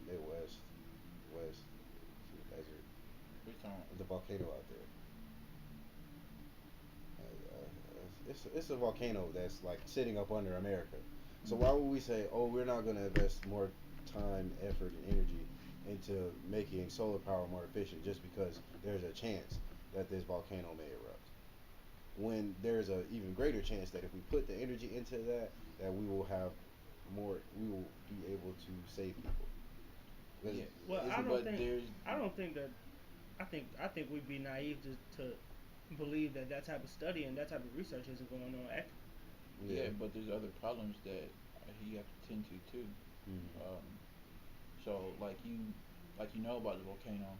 Midwest, West, it's in the desert. What are you talking The volcano out there. It's a volcano that's like sitting up under America. So why about? would we say, oh, we're not going to invest more time, effort, and energy into making solar power more efficient just because there's a chance that this volcano may erupt? When there's a even greater chance that if we put the energy into that, that we will be able to save people. 'Cause Yeah, Well, it's but there's I don't think that. I think we'd be naive to believe that that type of study and that type of research isn't going on active. yeah. yeah, but there's other problems that you have to tend to too. Mm-hmm. Um, so like you know about the volcano,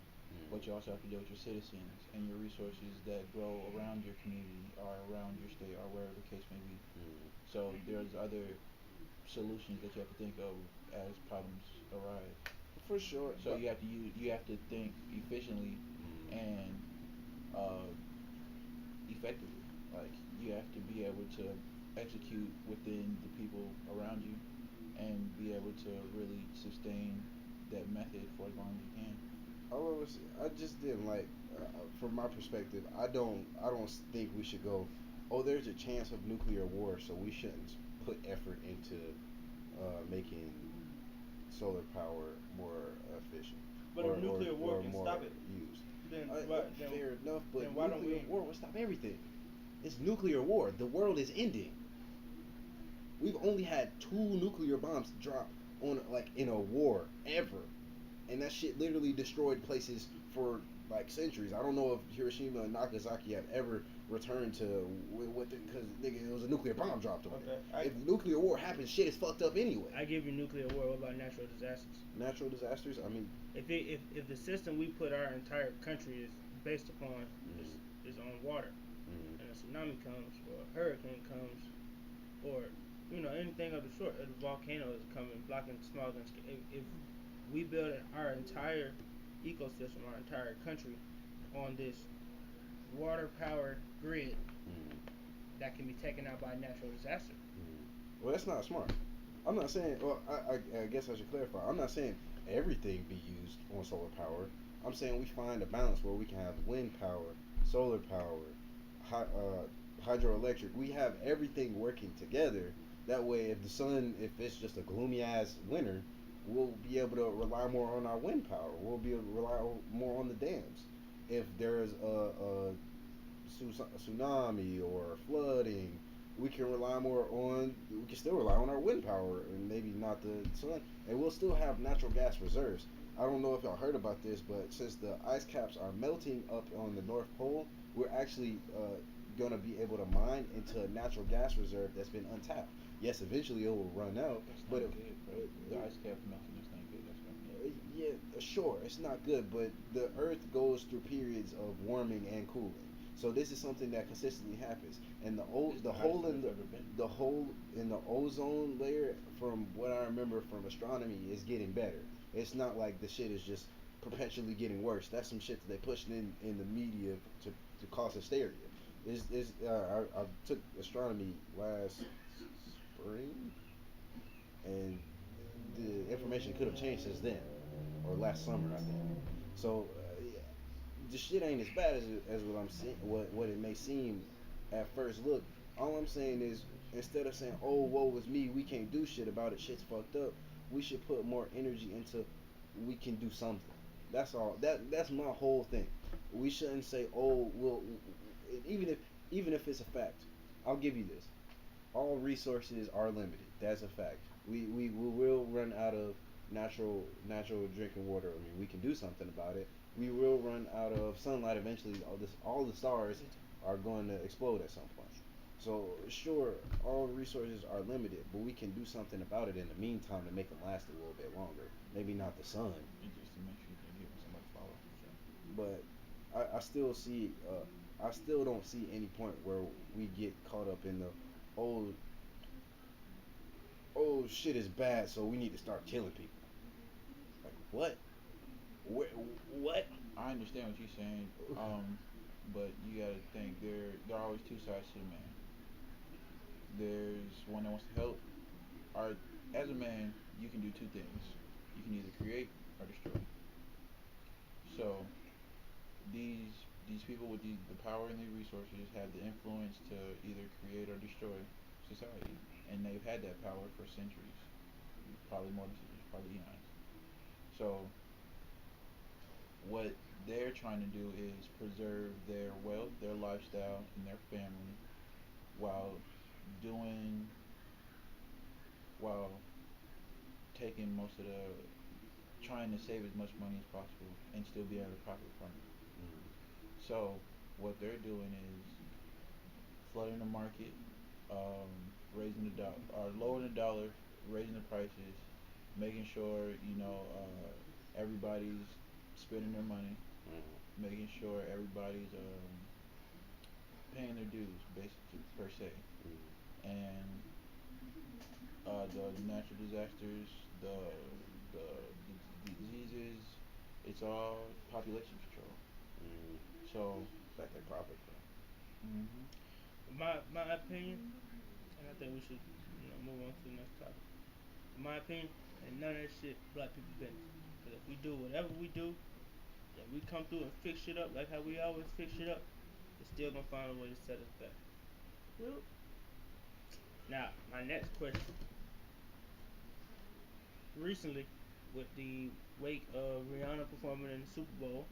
but you also have to deal with your citizens and your resources that grow around your community or around your state or wherever the case may be. Mm-hmm. So there's other solutions that you have to think of as problems arise. For sure, So but you have to think efficiently mm, and uh, effectively. Like you have to be able to execute within the people around you and be able to really sustain that method for as long as you can. I just didn't like, from my perspective, I don't think we should go. Oh, there's a chance of nuclear war, so we shouldn't put effort into making solar power more efficient But or if or, nuclear war or can more stop it, used. then Uh, why Fair enough, but then why don't nuclear we? war will stop everything. It's nuclear war. The world is ending. We've only had two nuclear bombs drop on like in a war ever, and that shit literally destroyed places for like centuries. I don't know if Hiroshima and Nagasaki have ever returned to what because nigga it was a nuclear bomb dropped on Okay, it. If nuclear war happens, shit is fucked up anyway. I give you nuclear war. What about natural disasters? Natural disasters. I mean, If the system we put our entire country is based upon mm, is on water, mm, and a tsunami comes or a hurricane comes or anything of the sort, a volcano is coming blocking smog and if we build our entire ecosystem, our entire country on this water powered grid mm, that can be taken out by a natural disaster. mm. Well, that's not smart. I'm not saying. Well, I guess I should clarify. I'm not saying everything be used on solar power. I'm saying we find a balance where we can have wind power, solar power, hydroelectric. We have everything working together. That way, if it's just a gloomy ass winter, we'll be able to rely more on our wind power. We'll be able to rely more on the dams. if there's a tsunami or flooding, we can rely more on. We can still rely on our wind power, and maybe not the sun, and we'll still have natural gas reserves. I don't know if y'all heard about this, but since the ice caps are melting up on the North Pole, we're actually gonna be able to mine into a natural gas reserve that's been untapped. Yes, eventually it will run out, That's but not good, bro. The ice cap melting is not good. That's what I mean. yeah, sure, it's not good, but the Earth goes through periods of warming and cooling. So this is something that consistently happens, and It's the the hottest hole in I've ever been. the hole in the ozone layer, from what I remember from astronomy, is getting better. It's not like the shit is just perpetually getting worse. That's some shit that they pushed in the media to cause hysteria. I took astronomy last spring, and the information could have changed since then, or last summer, I think. So yeah, the shit ain't as bad as what I'm seeing, what it may seem at first look. All I'm saying is, instead of saying, "Oh, woe is me, we can't do shit about it, shit's fucked up," we should put more energy into we can do something. That's all. That's my whole thing. We shouldn't say, "Oh, well," even if it's a fact. I'll give you this: all resources are limited. That's a fact. We will run out of natural drinking water. I mean, we can do something about it. We will run out of sunlight eventually. All the stars are going to explode at some point. So sure, all resources are limited, but we can do something about it in the meantime to make them last a little bit longer. Maybe not the sun, It's just to make sure you can get when somebody follows. So. but I still see. I still don't see any point where we get caught up in the oh shit is bad, so we need to start killing people. Like what? Where, what? I understand what you're saying, but you gotta think there are always two sides to the man. There's one that wants to help. Or as a man, you can do two things. You can either create or destroy. So these people with the power and the resources have the influence to either create or destroy society, and they've had that power for centuries, probably more than centuries, probably eons. So what they're trying to do is preserve their wealth, their lifestyle, and their family while doing while taking most of the trying to save as much money as possible and still be able to profit from it. So what they're doing is flooding the market, um, raising the dollar or lowering the dollar, raising the prices, making sure everybody's spending their money, making sure everybody's paying their dues, basically per se, and the natural disasters, the diseases, it's all population control. So, Like they profit hmm My opinion, and I think we should move on to the next topic. In my opinion, and none of that shit black people business. Because if we do whatever we do, if we come through and fix shit up like how we always fix shit up, it's still gonna find a way to set us back. Well, now my next question. Recently, with the wake of Rihanna performing in the Super Bowl,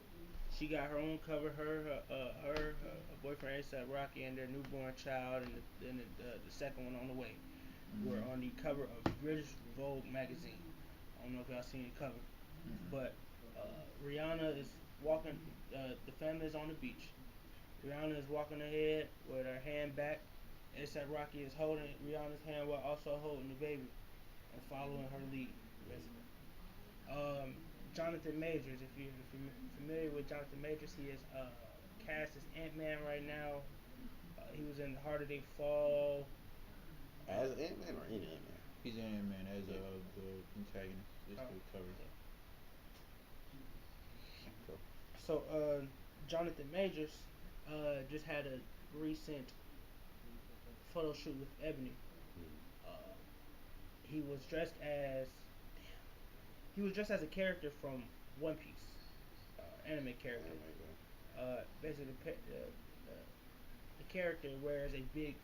she got her own cover. Her boyfriend ASAP Rocky, and their newborn child, and the second one on the way, were hmm on the cover of British Vogue magazine. I don't know if y'all seen the cover, but Rihanna is walking. The family is on the beach. Rihanna is walking ahead with her hand back. ASAP Rocky is holding Rihanna's hand while also holding the baby and following her lead, basically. Um, Jonathan Majors, if you're familiar with Jonathan Majors, he is cast as Ant Man right now. He was in Harder They Fall. as Ant Man or in Ant Man. he's in Ant Man as Yeah. the antagonist. Just Uh, the cover. yeah. So, So Jonathan Majors just had a recent photo shoot with Ebony. Uh, he was dressed as a character from One Piece, anime character. anime guy. Basically, the character wears a big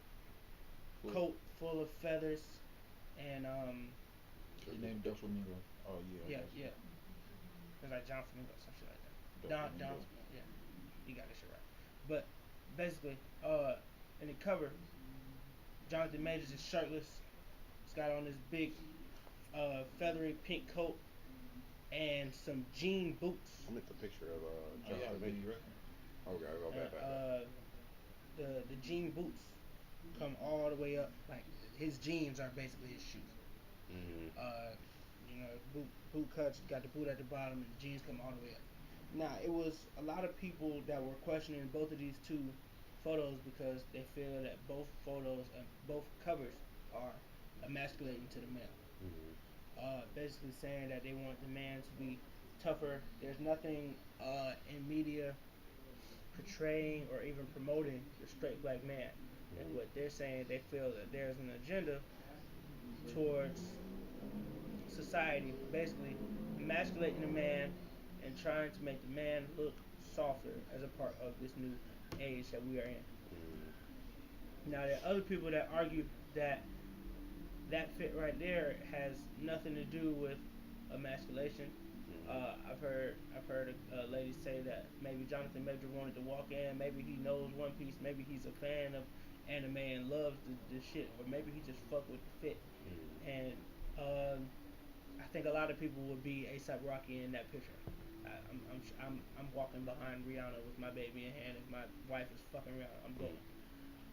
Cool. coat full of feathers, and His name Doflamingo. Oh yeah, I yeah, got you. yeah, it's like John Flamingo, some shit like that. Don, Doflamingo. yeah. he got this shit right. But basically, in the cover, Jonathan Majors is shirtless. He's got on this big, feathery pink coat and some jean boots. I meant the picture of Oh yeah, Jonathan baby Majors. record. Oh, okay, go back, back, back. The jean boots come all the way up. Like his jeans are basically his shoes. Mhm. Uh, boot cuts. Got the boot at the bottom, and the jeans come all the way up. Now it was a lot of people that were questioning both of these two photos because they feel that both photos, both covers, are emasculating to the male. Mhm. Basically saying that they want the man to be tougher. There's nothing in media portraying or even promoting the straight black man. And Mhm. what they're saying, they feel that there's an agenda towards society, basically emasculating the man and trying to make the man look softer as a part of this new age that we are in. Mhm. Now, there are other people that argue that that fit right there has nothing to do with emasculation. Mhm. I've heard a lady say that maybe Jonathan Major wanted to walk in. Maybe he knows One Piece. Maybe he's a fan of anime and loves the shit, or maybe he just fucked with the fit. Mhm. And I think a lot of people would be ASAP Rocky in that picture. I'm walking behind Rihanna with my baby in hand. If my wife is fucking Rihanna, I'm going.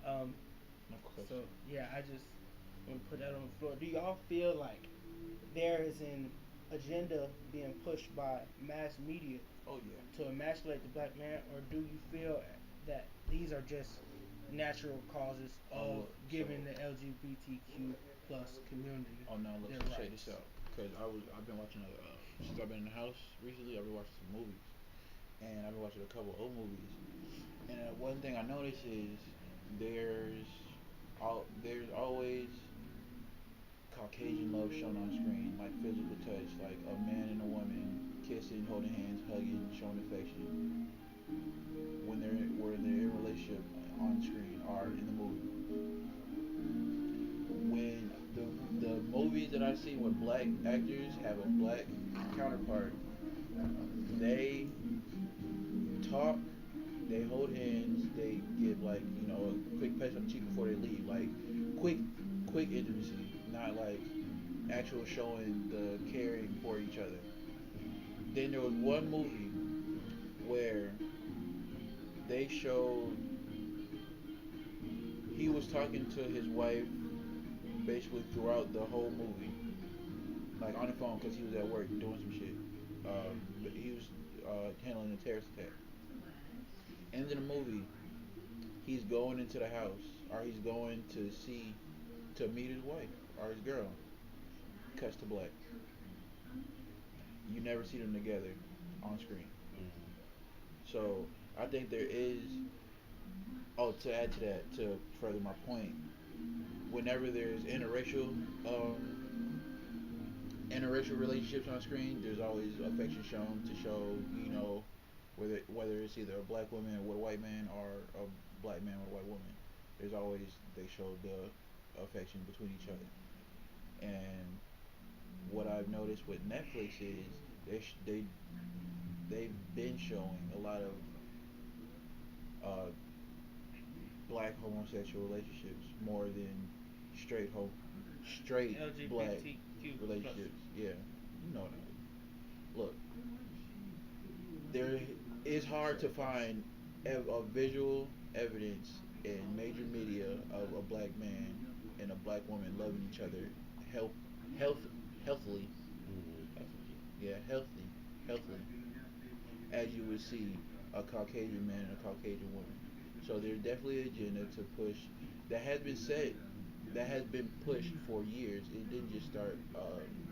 Mhm. Um, No so question. yeah, I just want to put that on the floor. Do y'all feel like there is an agenda being pushed by mass media Oh yeah. to emasculate the black man, or do you feel that these are just natural causes Oh of look, giving so the LGBTQ plus community oh no, look, their so check rights? this out. Cause I've been watching since I've been in the house recently. I've been watching some movies, and I've been watching a couple old movies. And one thing I notice is there's there's always Caucasian love shown on screen, like physical touch, like a man and a woman kissing, holding hands, hugging, showing affection when they're in a relationship on screen or in the movie. When the movies that I've seen with black actors have a black counterpart, they talk, they hold hands, they give like a quick touch on the cheek before they leave, like quick quick intimacy, not like actual showing the caring for each other. Then there was one movie where they showed he was talking to his wife basically throughout the whole movie, like on the phone because he was at work doing some shit. But he was handling a terrorist attack. End of the movie, he's going into the house or he's going to meet his wife or his girl. Cuts to black. You never see them together on screen. Mhm. So I think there is. Oh, to add to that, to further my point, whenever there's interracial relationships on screen, there's always affection shown to show, whether it's either a black woman with a white man or a black man with a white woman. There's always they show the affection between each other. And what I've noticed with Netflix is they've been showing a lot of uh, black homosexual relationships more than straight home straight black LGBTQ plus. relationships. Yeah, you know what I mean. Look, there it's hard to find a visual evidence in major media of a black man and a black woman loving each other health health healthily. Mhm. Yeah, healthily, as you would see a Caucasian man and a Caucasian woman. So there's definitely an agenda to push that has been set, that has been pushed for years. It didn't just start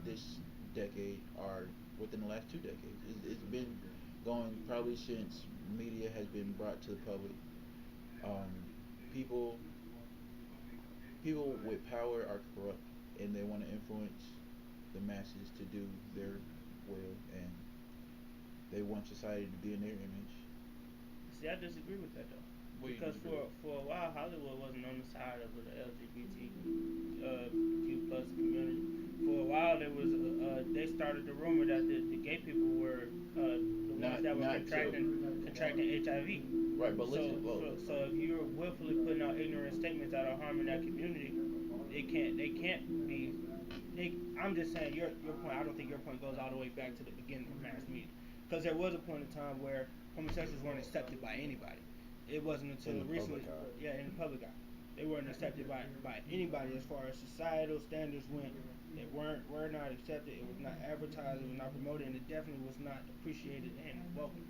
this decade or within the last 2 decades. It's been going probably since media has been brought to the public. Um, people people with power are corrupt and they want to influence the masses to do their will, and they want society to be in their image. See, I disagree with that though, What do you because disagree with? for a while Hollywood wasn't on the side of the LGBT Q plus community. For a while there was they started the rumor that the gay people were the ones Not that were not to contracting HIV. right, but listen, well, So if you're willfully putting out ignorant statements that are harming that community, they can't be they. I'm just saying your point. I don't think your point goes all the way back to the beginning of mass media, because there was a point in time where homosexuals weren't accepted by anybody. It wasn't in until the public recently, eye. yeah, in the public eye, they weren't accepted by anybody as far as societal standards went. They were not accepted. It was not advertised. It was not promoted, and it definitely was not appreciated and welcomed.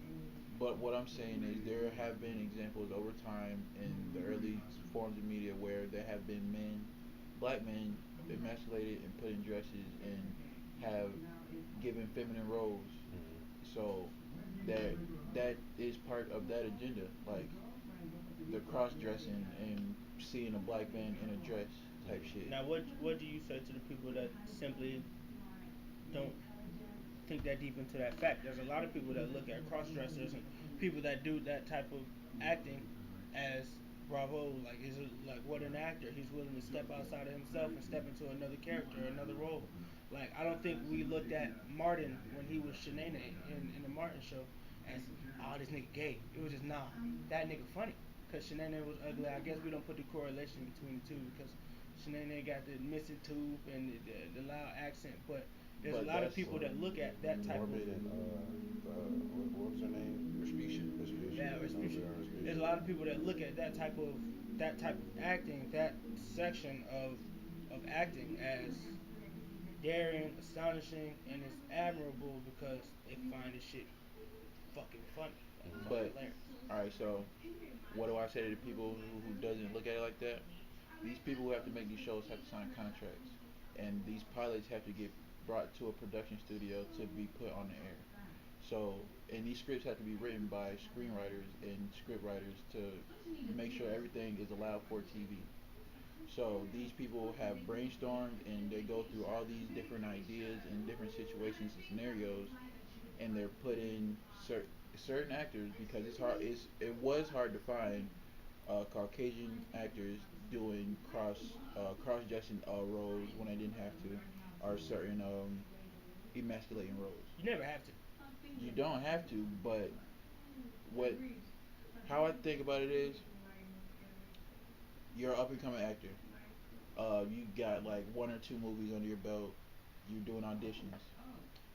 but what I'm saying is there have been examples over time in the early forms of media where there have been men, black men, emasculated and put in dresses and have given feminine roles. Mm-hmm. So that that is part of that agenda, like the cross dressing and seeing a black man in a dress type shit. Now, what do you say to the people that simply don't think that deep into that fact? There's a lot of people that look at cross dressers and people that do that type of acting as bravo, like is like what an actor. He's willing to step outside of himself and step into another character, another role. Like I don't think we looked at Martin when he was Shanae in the Martin show as oh this nigga gay. It was just nah, that nigga funny. Cause Shanae was ugly. I guess we don't put the correlation between the two because Shanae got the missing tooth and the loud accent, but there's a But lot of that's people that look at that type of Morbid and what was her name? Respucia. Respucia. yeah, No, Respucia. There's a lot of people that look at that type of acting, that section of acting as daring, astonishing, and it's admirable because they find this shit fucking funny, like fucking But hilarious. all right, so what do I say to the people who doesn't look at it like that? These people who have to make these shows have to sign contracts, and these pilots have to get brought to a production studio to be put on the air. So, and these scripts have to be written by screenwriters and script writers to make sure everything is allowed for TV. So these people have brainstormed and they go through all these different ideas and different situations and scenarios, and they're put in certain actors because it's hard. It was hard to find Caucasian actors doing cross dressing roles when they didn't have to, or certain emasculating roles. You never have to. You don't have to, but what how I think about it is you're an up and coming actor. You got like one or two movies under your belt. You're doing auditions.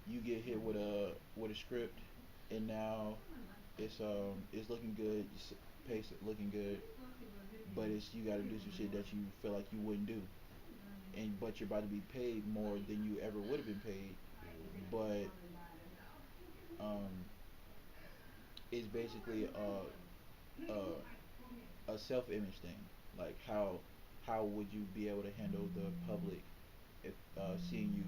You get hit with a script, and now it's looking good. Pace looking good, but it's you got to do some shit that you feel like you wouldn't do, and but you're about to be paid more than you ever would have been paid. But um, it's basically a self-image thing. Like how would you be able to handle the public if seeing you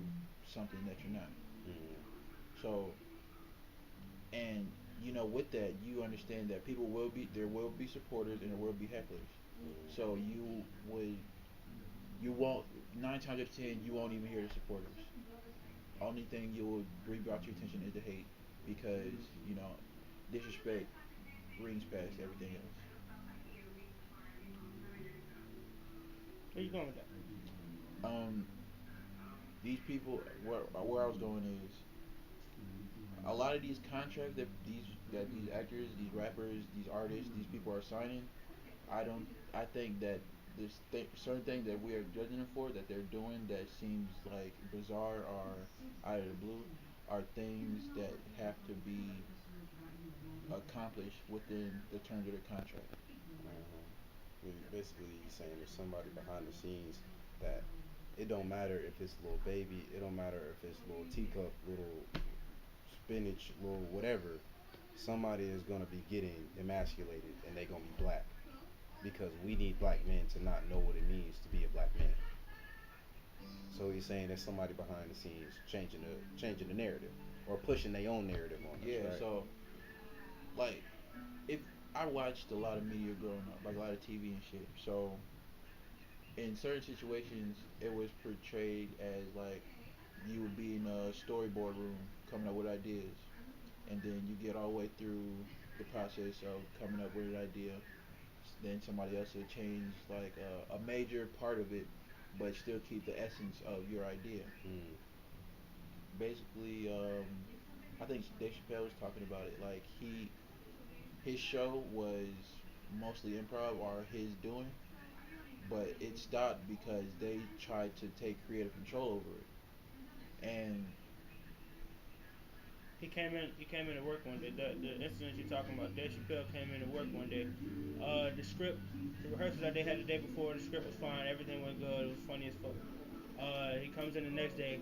something that you're not? Mm-hmm. So and with that you understand that people will be there will be supporters and there will be hecklers. So would you won't 9 times out of 10 you won't even hear the supporters. Only thing you will bring about your attention is the hate because disrespect rings past everything else. Where you going with that? Um, these people where I was going is a lot of these contracts that these actors, these rappers, these artists, these people are signing. I don't. I think that certain things that we are judging them for that they're doing that seems like bizarre or out of the blue are things that have to be accomplished within the terms of the contract. Basically, you're saying there's somebody behind the scenes that it don't matter if it's little baby, it don't matter if it's little teacup, little spinach, little whatever. Somebody is gonna be getting emasculated, and they gonna be black because we need black men to not know what it means to be a black man. So he's saying there's somebody behind the scenes changing the narrative or pushing their own narrative on us, Yeah. right? So like if I watched a lot of media growing up, like a lot of TV and shit. So in certain situations, it was portrayed as like you would be in a storyboard room coming up with ideas, and then you get all the way through the process of coming up with an idea. Then somebody else will change like a major part of it, but still keep the essence of your idea. Mm. basically, I think Dave Chappelle was talking about it. Like his show was mostly improv or his doing, but it stopped because they tried to take creative control over it. And He came in to work one day. The incident you're talking about, Dave Chappelle came in to work one day. The script, the rehearsals that they had the day before, the script was fine. Everything went good. It was funny as fuck. He comes in the next day,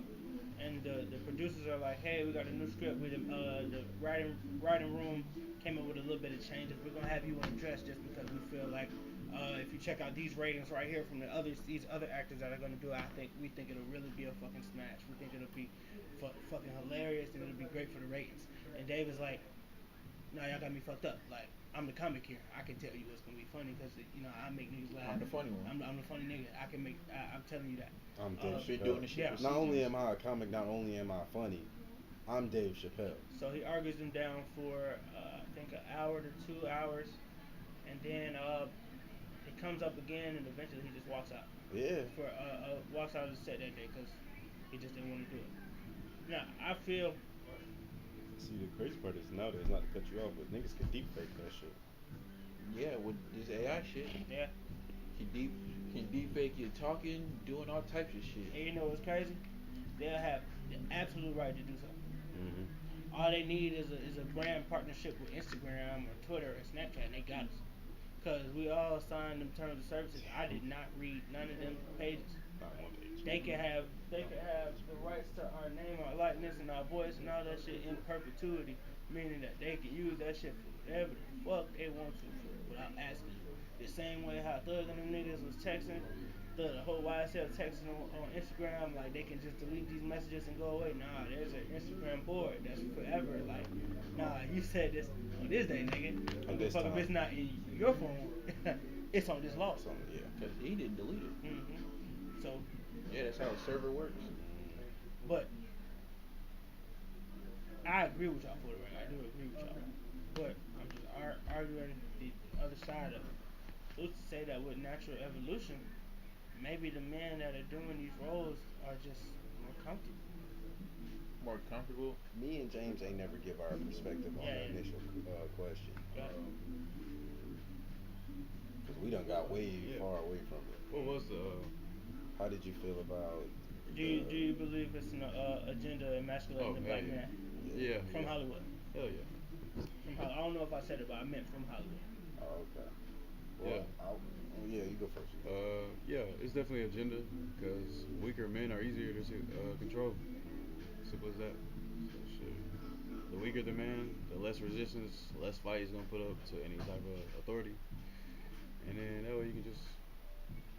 and the producers are like, "Hey, we got a new script. The writing room came up with a little bit of changes. We're gonna have you undressed just because we feel like if you check out these ratings right here from these other actors that are gonna do it, we think it'll really be a fucking smash. We think it'll be fucking hilarious and it'll be great for the ratings." And Dave is like, "No, y'all got me fucked up. Like, I'm the comic here. I can tell you what's gonna be funny because I make niggas laugh. I'm the funny one. I'm the funny nigga. I can make. I'm telling you that." I'm Uh, Dave Been doing Chappelle. this shit yeah. for Not only seasons. am I a comic, not only am I funny, I'm Dave Chappelle. So he argues them down for I think an hour to 2 hours, and then it comes up again, and eventually he just walks out Yeah. for walks out of the set that day because he just didn't want to do it. Now I feel See, the crazy part is nowadays, not to cut you off, but niggas can deep fake that shit. Yeah, with this AI shit, yeah, he deep can deep fake you talking, doing all types of shit. and you know what's crazy? They'll have the absolute right to do so. Hmm. All they need is a brand partnership with Instagram or Twitter or Snapchat, and they got us. Cause we all signed them terms of services. I did not read none of them pages. Not one page. They can have the rights to our name, our likeness, and our voice and all that shit in perpetuity, meaning that they can use that shit for whatever the fuck they want to for without asking you. The same way how Thug and them niggas was texting, the whole YSL texting on Instagram, like they can just delete these messages and go away. Nah, there's an Instagram board that's forever. Like, nah, you said this on this day, nigga. On But this fuck if time. it's not in your phone, it's on this law. So, yeah. Cause he didn't delete it. So, Yeah, that's how the server works. but I agree with y'all for the record. I do agree with y'all. But I'm just arguing the other side of it. Who's to say that with natural evolution, maybe the men that are doing these roles are just more comfortable. More comfortable. Me and James ain't never give our perspective on Yeah, the yeah. initial question. Got it. Because we done got way Yeah. far away from it. What was the? How did you feel about Do you believe it's an agenda emasculating Oh, the hell black yeah. man Yeah. from yeah. Hollywood? Hell yeah. I don't know if I said it, but I meant from Hollywood. Oh, okay. Well, Yeah. yeah, you go first. Yeah, it's definitely agenda because weaker men are easier to control. Simple as that. So, shit. The weaker the man, the less resistance, less fight he's gonna put up to any type of authority, and then that way you can just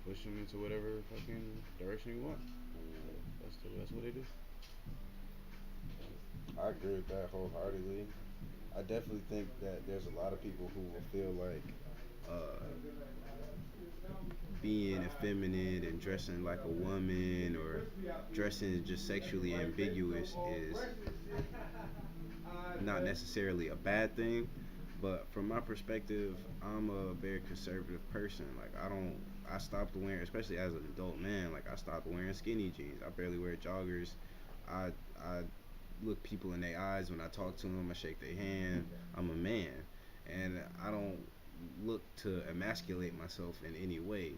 push him into whatever fucking direction you want. That's what they do. I agree with that wholeheartedly. I definitely think that there's a lot of people who will feel like uh, being effeminate and dressing like a woman or dressing just sexually ambiguous is not necessarily a bad thing. But from my perspective, I'm a very conservative person. Like I stopped wearing, especially as an adult man. Like I stopped wearing skinny jeans. I barely wear joggers. I look people in their eyes when I talk to them. I shake their hand. I'm a man, and I don't look to emasculate myself in any way.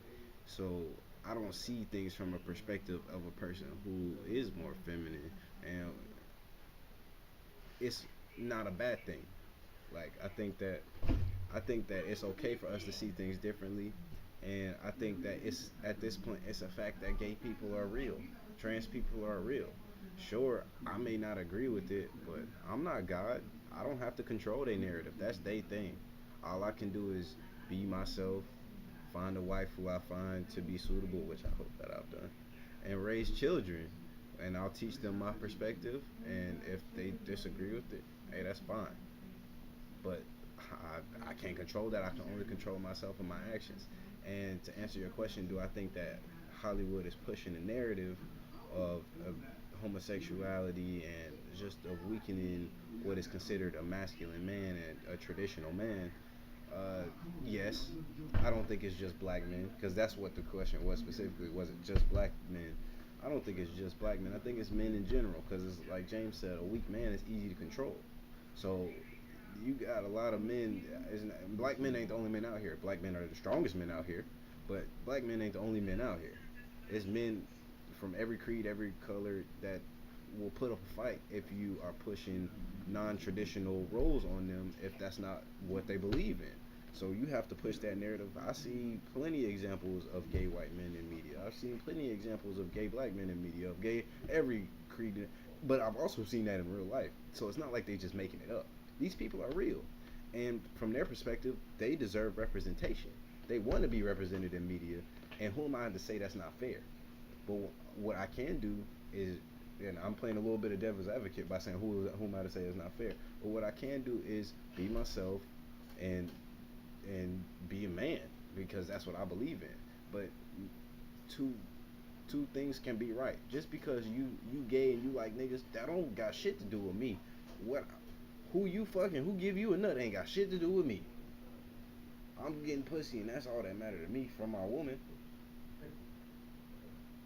So I don't see things from a perspective of a person who is more feminine, and it's not a bad thing. Like I think that it's okay for us to see things differently, and I think that it's at this point it's a fact that gay people are real, trans people are real. Sure, I may not agree with it, but I'm not God. I don't have to control their narrative. That's their thing. All I can do is be myself, find a wife who I find to be suitable, which I hope that I've done, and raise children. And I'll teach them my perspective, and if they disagree with it, hey, that's fine. But I can't control that. I can only control myself and my actions. And to answer your question, do I think that Hollywood is pushing a narrative of homosexuality and just of weakening what is considered a masculine man and a traditional man? Uh, yes. I don't think it's just black men, because that's what the question was specifically. Was it just black men? I don't think it's just black men. I think it's men in general. Because it's like James said, a weak man is easy to control. So you got a lot of men. Black men ain't the only men out here. Black men are the strongest men out here, but black men ain't the only men out here. It's men from every creed, every color that will put up a fight if you are pushing non-traditional roles on them if that's not what they believe in. So you have to push that narrative. I see plenty of examples of gay white men in media. I've seen plenty of examples of gay black men in media, of gay every creed, but I've also seen that in real life. So it's not like they just making it up. These people are real, and from their perspective, they deserve representation. They want to be represented in media, and who am I to say that's not fair? But what I can do is, and I'm playing a little bit of devil's advocate by saying who am I to say it's not fair? But what I can do is be myself and be a man because that's what I believe in. But two two things can be right. Just because you gay and you like niggas, that don't got shit to do with me. What who you fucking who give you a nut ain't got shit to do with me. I'm getting pussy and that's all that matter to me from my woman.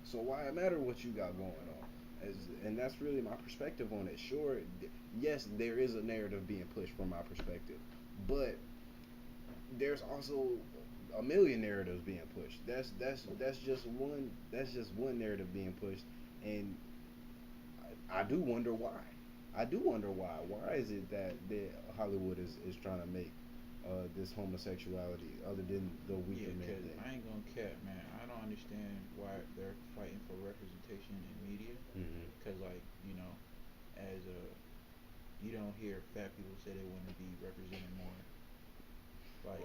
So why it matter what you got going on? And that's really my perspective on it. Sure, yes, there is a narrative being pushed from my perspective, but there's also a million narratives being pushed. That's just one narrative being pushed, and I do wonder why. I do wonder why. Why is it that Hollywood is trying to make this homosexuality other than the weaker Yeah, man cause thing? I ain't gonna cap, man. I don't understand why they're fighting for representation in media. Mm-hmm. Cause like as a you don't hear fat people say they want to be represented more. Like,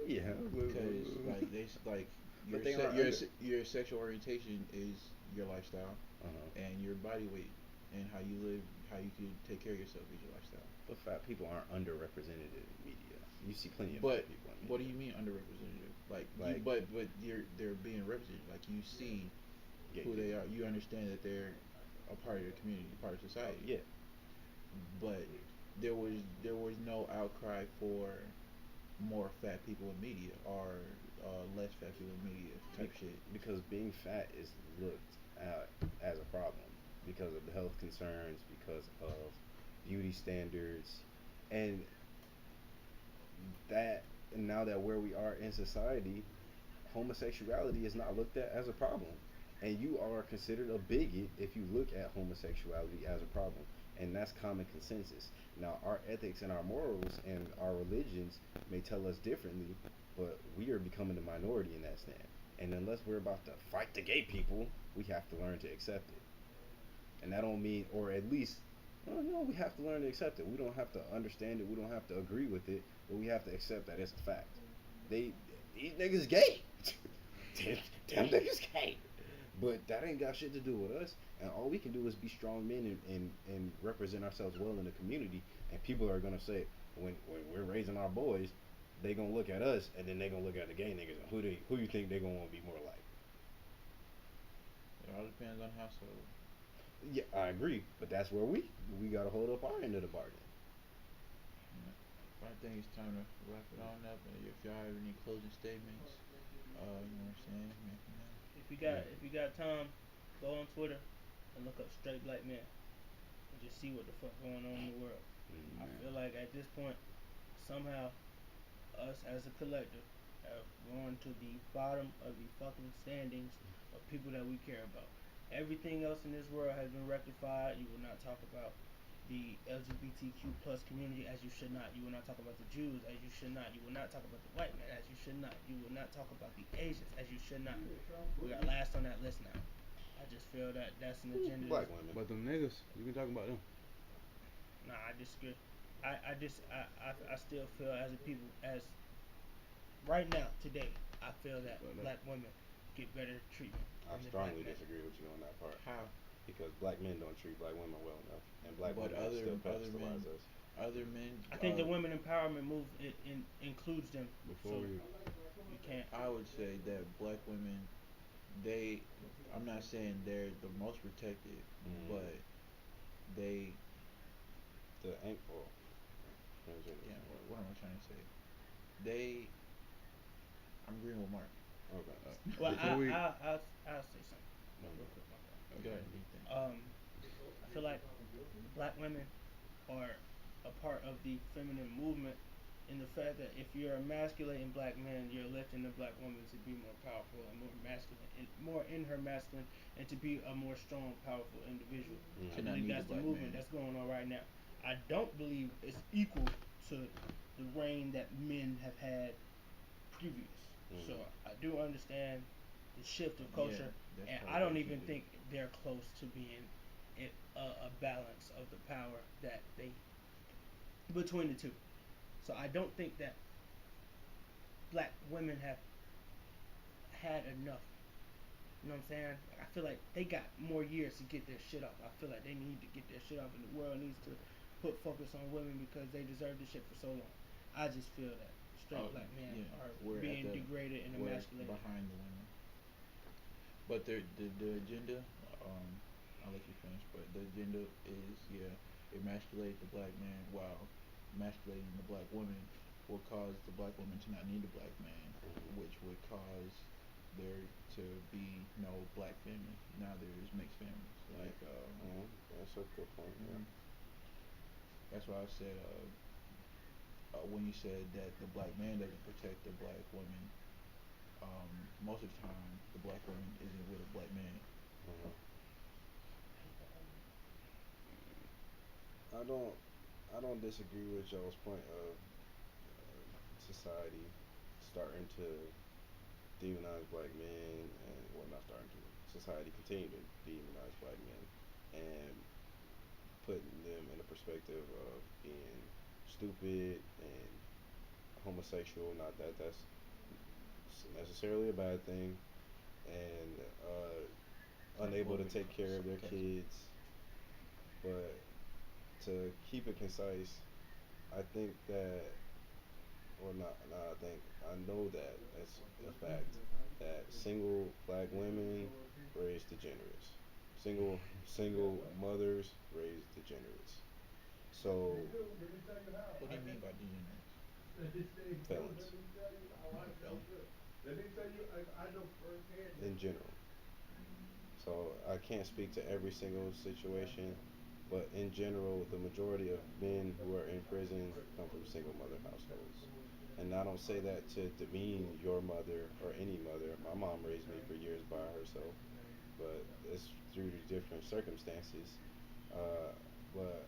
Yeah, cause like like but they are under. your sexual orientation is your lifestyle, Uh-huh. and your body weight and how you live, how you can take care of yourself is your lifestyle. But fat people aren't underrepresented in media. You see plenty of But fat people in what do media. you mean underrepresented? Like you, Like but they're being represented. Like you see gay who they people. are. You understand that they're a part of the community, part of society. Yeah, But there was no outcry for more fat people in media or less fat people in media type shit. because being fat is looked at as a problem because of the health concerns, because of beauty standards, and that and now that where we are in society, homosexuality is not looked at as a problem. And you are considered a bigot if you look at homosexuality as a problem. And that's common consensus. Now, our ethics and our morals and our religions may tell us differently, but we are becoming the minority in that stand. And unless we're about to fight the gay people, we have to learn to accept it. And that don't mean, or at least, well, no, we have to learn to accept it. We don't have to understand it. We don't have to agree with it, but we have to accept that it's a fact. They these niggas gay. Damn niggas gay. But that ain't got shit to do with us. And all we can do is be strong men and represent ourselves well in the community. And people are gonna say when we're raising our boys, they gonna look at us and then they gonna look at the gay niggas and who you think they gonna want to be more like. It all depends on household. Yeah, I agree, but that's where we gotta hold up our end of the bargain. Yeah. But I think it's time to wrap it on up. And if y'all have any closing statements, you know what I'm saying? Make them known. If you got time, go on Twitter and look up straight black men and just see what the fuck going on in the world. I Mm-hmm. feel like at this point, somehow us as a collective have gone to the bottom of the fucking standings of people that we care about. Everything else in this world has been rectified. You will not talk about the LGBTQ plus community as you should not. You will not talk about the Jews as you should not. You will not talk about the white man as you should not. You will not talk about the Asians as you should not. We are last on that list now. I just feel that that's an agenda. Black women. But them niggas, you can talk about them. Nah, I disagree. I still feel as a people, as right now, today, I feel that But black women get better treatment I than the black strongly men. disagree with you on that part How? because black men don't treat black women well enough, and black But women still pedestalize us. other men. I think the women empowerment move includes them. Before So we, you can't. I would say that black women, they. I'm not saying they're the most protected, Mm. but they. The well, Yeah. What am I trying to say? They. I'm agreeing with Mark. okay. Well, before we, I'll say something. real quick, my fault. Go ahead. What do you think? I feel like black women are a part of the feminine movement in the fact that if you're emasculating black men, you're lifting the black woman to be more powerful and more masculine, and more in her masculine, and to be a more strong, powerful individual. I To Mm-hmm. not believe need the that's the black movement man. that's going on right now. I don't believe it's equal to the reign that men have had previous. So Mm-hmm. I do understand the shift of Yeah, culture, that's and I probably don't what you even do. think they're close to being a balance of the power that they between the two. So I don't think that black women have had enough. You know what I'm saying? Like, I feel like they got more years to get their shit off. I feel like they need to get their shit off, and the world needs to put focus on women because they deserve this shit for so long. I just feel that straight Oh, black men yeah. are We're at being the degraded and we're emasculated. behind the women. But the agenda, um, I'll let you finish. But the agenda is, yeah, emasculate the black man while emasculating the black woman will cause the black woman to not need a black man, which would cause there to be no black family. Now there's mixed families. Yeah. Like, Mm-hmm. That's a good point. Yeah. mhm. That's why I said when you said that the black man doesn't protect the black woman, most of the time the black woman isn't with a black man. Mm-hmm. I don't. I don't disagree with y'all's point of society starting to demonize black men, and well, not starting to. Society continue to demonize black men and putting them in a perspective of being stupid and homosexual. Not that that's necessarily a bad thing, and unable to take care of their Sarcasm. kids. But to keep it concise, I think that, or not I think, I know that that's a fact, that single black women raise degenerates. Single mothers raise degenerates. So What do you mean by degenerates? felons Not a felon. in general. So I can't speak to every single situation, but in general, the majority of men who are in prison come from single mother households. And I don't say that to demean your mother or any mother. My mom raised me for years by herself, but it's due to different circumstances. Uh, but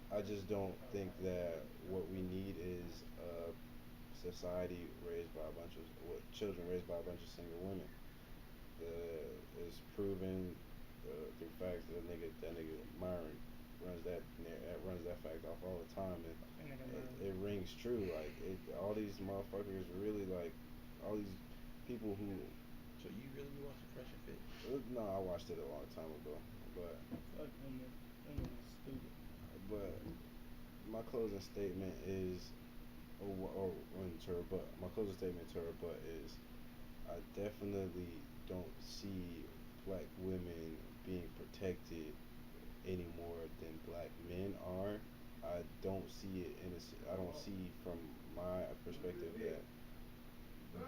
I just don't think that what we need is a society raised by a bunch of what children raised by a bunch of single women. Is proven through facts. That nigga Myron runs that fact off all the time, and And nigga it rings true. Like all these motherfuckers really like all these people who. So you really be watching Fresh and Fit? No, I watched it a long time ago, but fuck them niggas. Them niggas stupid. but my closing statement is, my closing statement to her but is, I definitely don't see black women being protected any more than black men are. I don't see it I don't see from my perspective that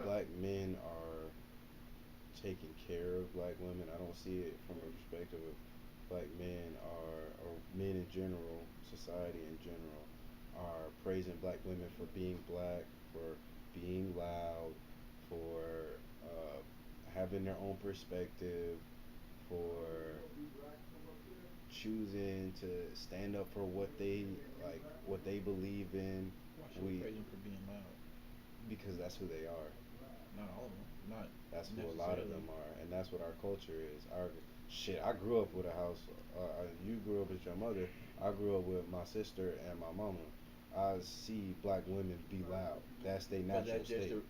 black men are taking care of black women. I don't see it from a perspective of black men are, or men in general, society in general, are praising black women for being black, for being loud, for having their own perspective, for choosing to stand up for what they like, what they believe in. Why should we We praise them for being loud? Because that's who they are. Not all of them. Not That's who a lot of necessarily. them are, and that's what our culture is. Our shit. I grew up with a house. You grew up with your mother. I grew up with my sister and my mama. I see black women be loud. That's their But natural that's just state.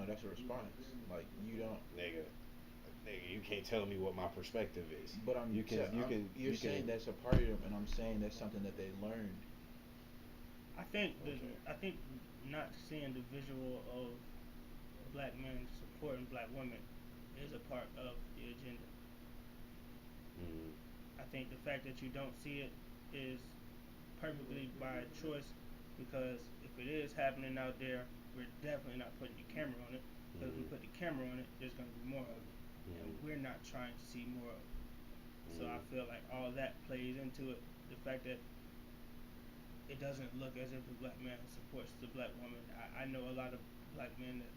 that's a response. Like you don't. Nigga, you can't tell me what my perspective is. But I'm, You can, you I'm can, you're you can. saying that's a part of them, and I'm saying that's something that they learned. Okay. I think not seeing the visual of black men supporting black women is a part of the agenda. Mm, I think the fact that you don't see it is perfectly by choice because if it is happening out there, we're definitely not putting the camera on it because if we mm, put the camera on it, there's going to be more of it. and Mm. we're not trying to see more of it. So I Mm. feel like all that plays into it. The fact that it doesn't look as if the black man supports the black woman. I know a lot of black men that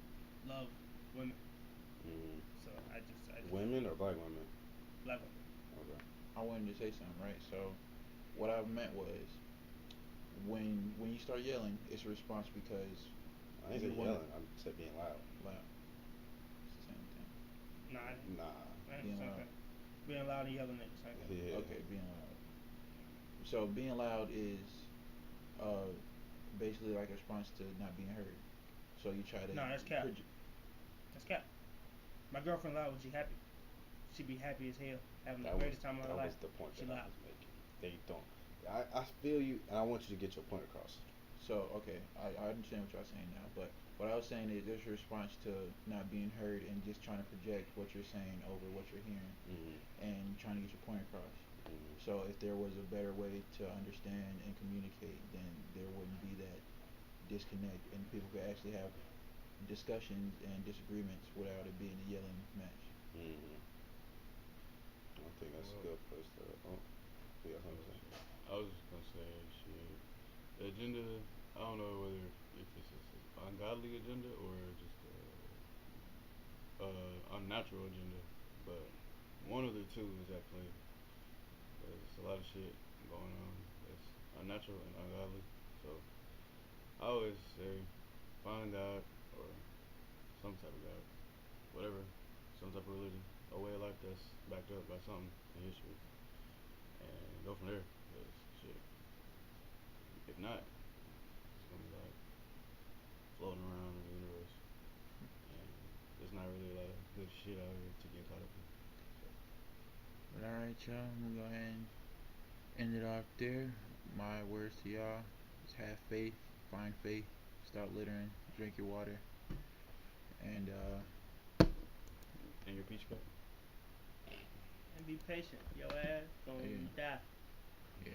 love women, Mm. so I just Women or black women? black women. Okay. I wanted to say something, right? So what I meant was when you start yelling, it's a response because I ain't you say want yelling. I said being loud. loud. It's the same thing. Nah, Nah. I ain't Being the same loud. thing. Being loud and yelling at the same thing. Yeah. Okay, being loud. So being loud is uh basically like a response to not being heard. So you try to Nah, that's cap. proje- That's cap. My girlfriend loud when she happy. She be happy as hell, having the That was greatest time of her that life. was the point She that I loud. was making. They don't. I feel you, and I want you to get your point across. So okay, I understand what y'all saying now, but what I was saying is there's a response to not being heard and just trying to project what you're saying over what you're hearing Mm. and trying to get your point across. Mm. So if there was a better way to understand and communicate, then there wouldn't be that disconnect, and people could actually have discussions and disagreements without it being a yelling match. Mm. I think that's a Well, good place to. Oh, you got oh something to say? shit. I was just gonna say shit. The agenda. I don't know whether if it's just an ungodly agenda or just unnatural agenda, but one of the two is definitely. There's a lot of shit going on that's unnatural and ungodly. So I always say find God or some type of God, whatever, some type of religion, a way of life that's backed up by something in history, and go from there. Cause shit, if not, it's gonna be like floating around in the universe, and there's not really a lot of good shit out here to get caught up in. So But alright, y'all, I'm gonna go ahead and end it off there. My words to y'all is have faith, find faith, stop littering, drink your water, and and your peach cup. And be patient. Your ass gonna yeah, die. yeah.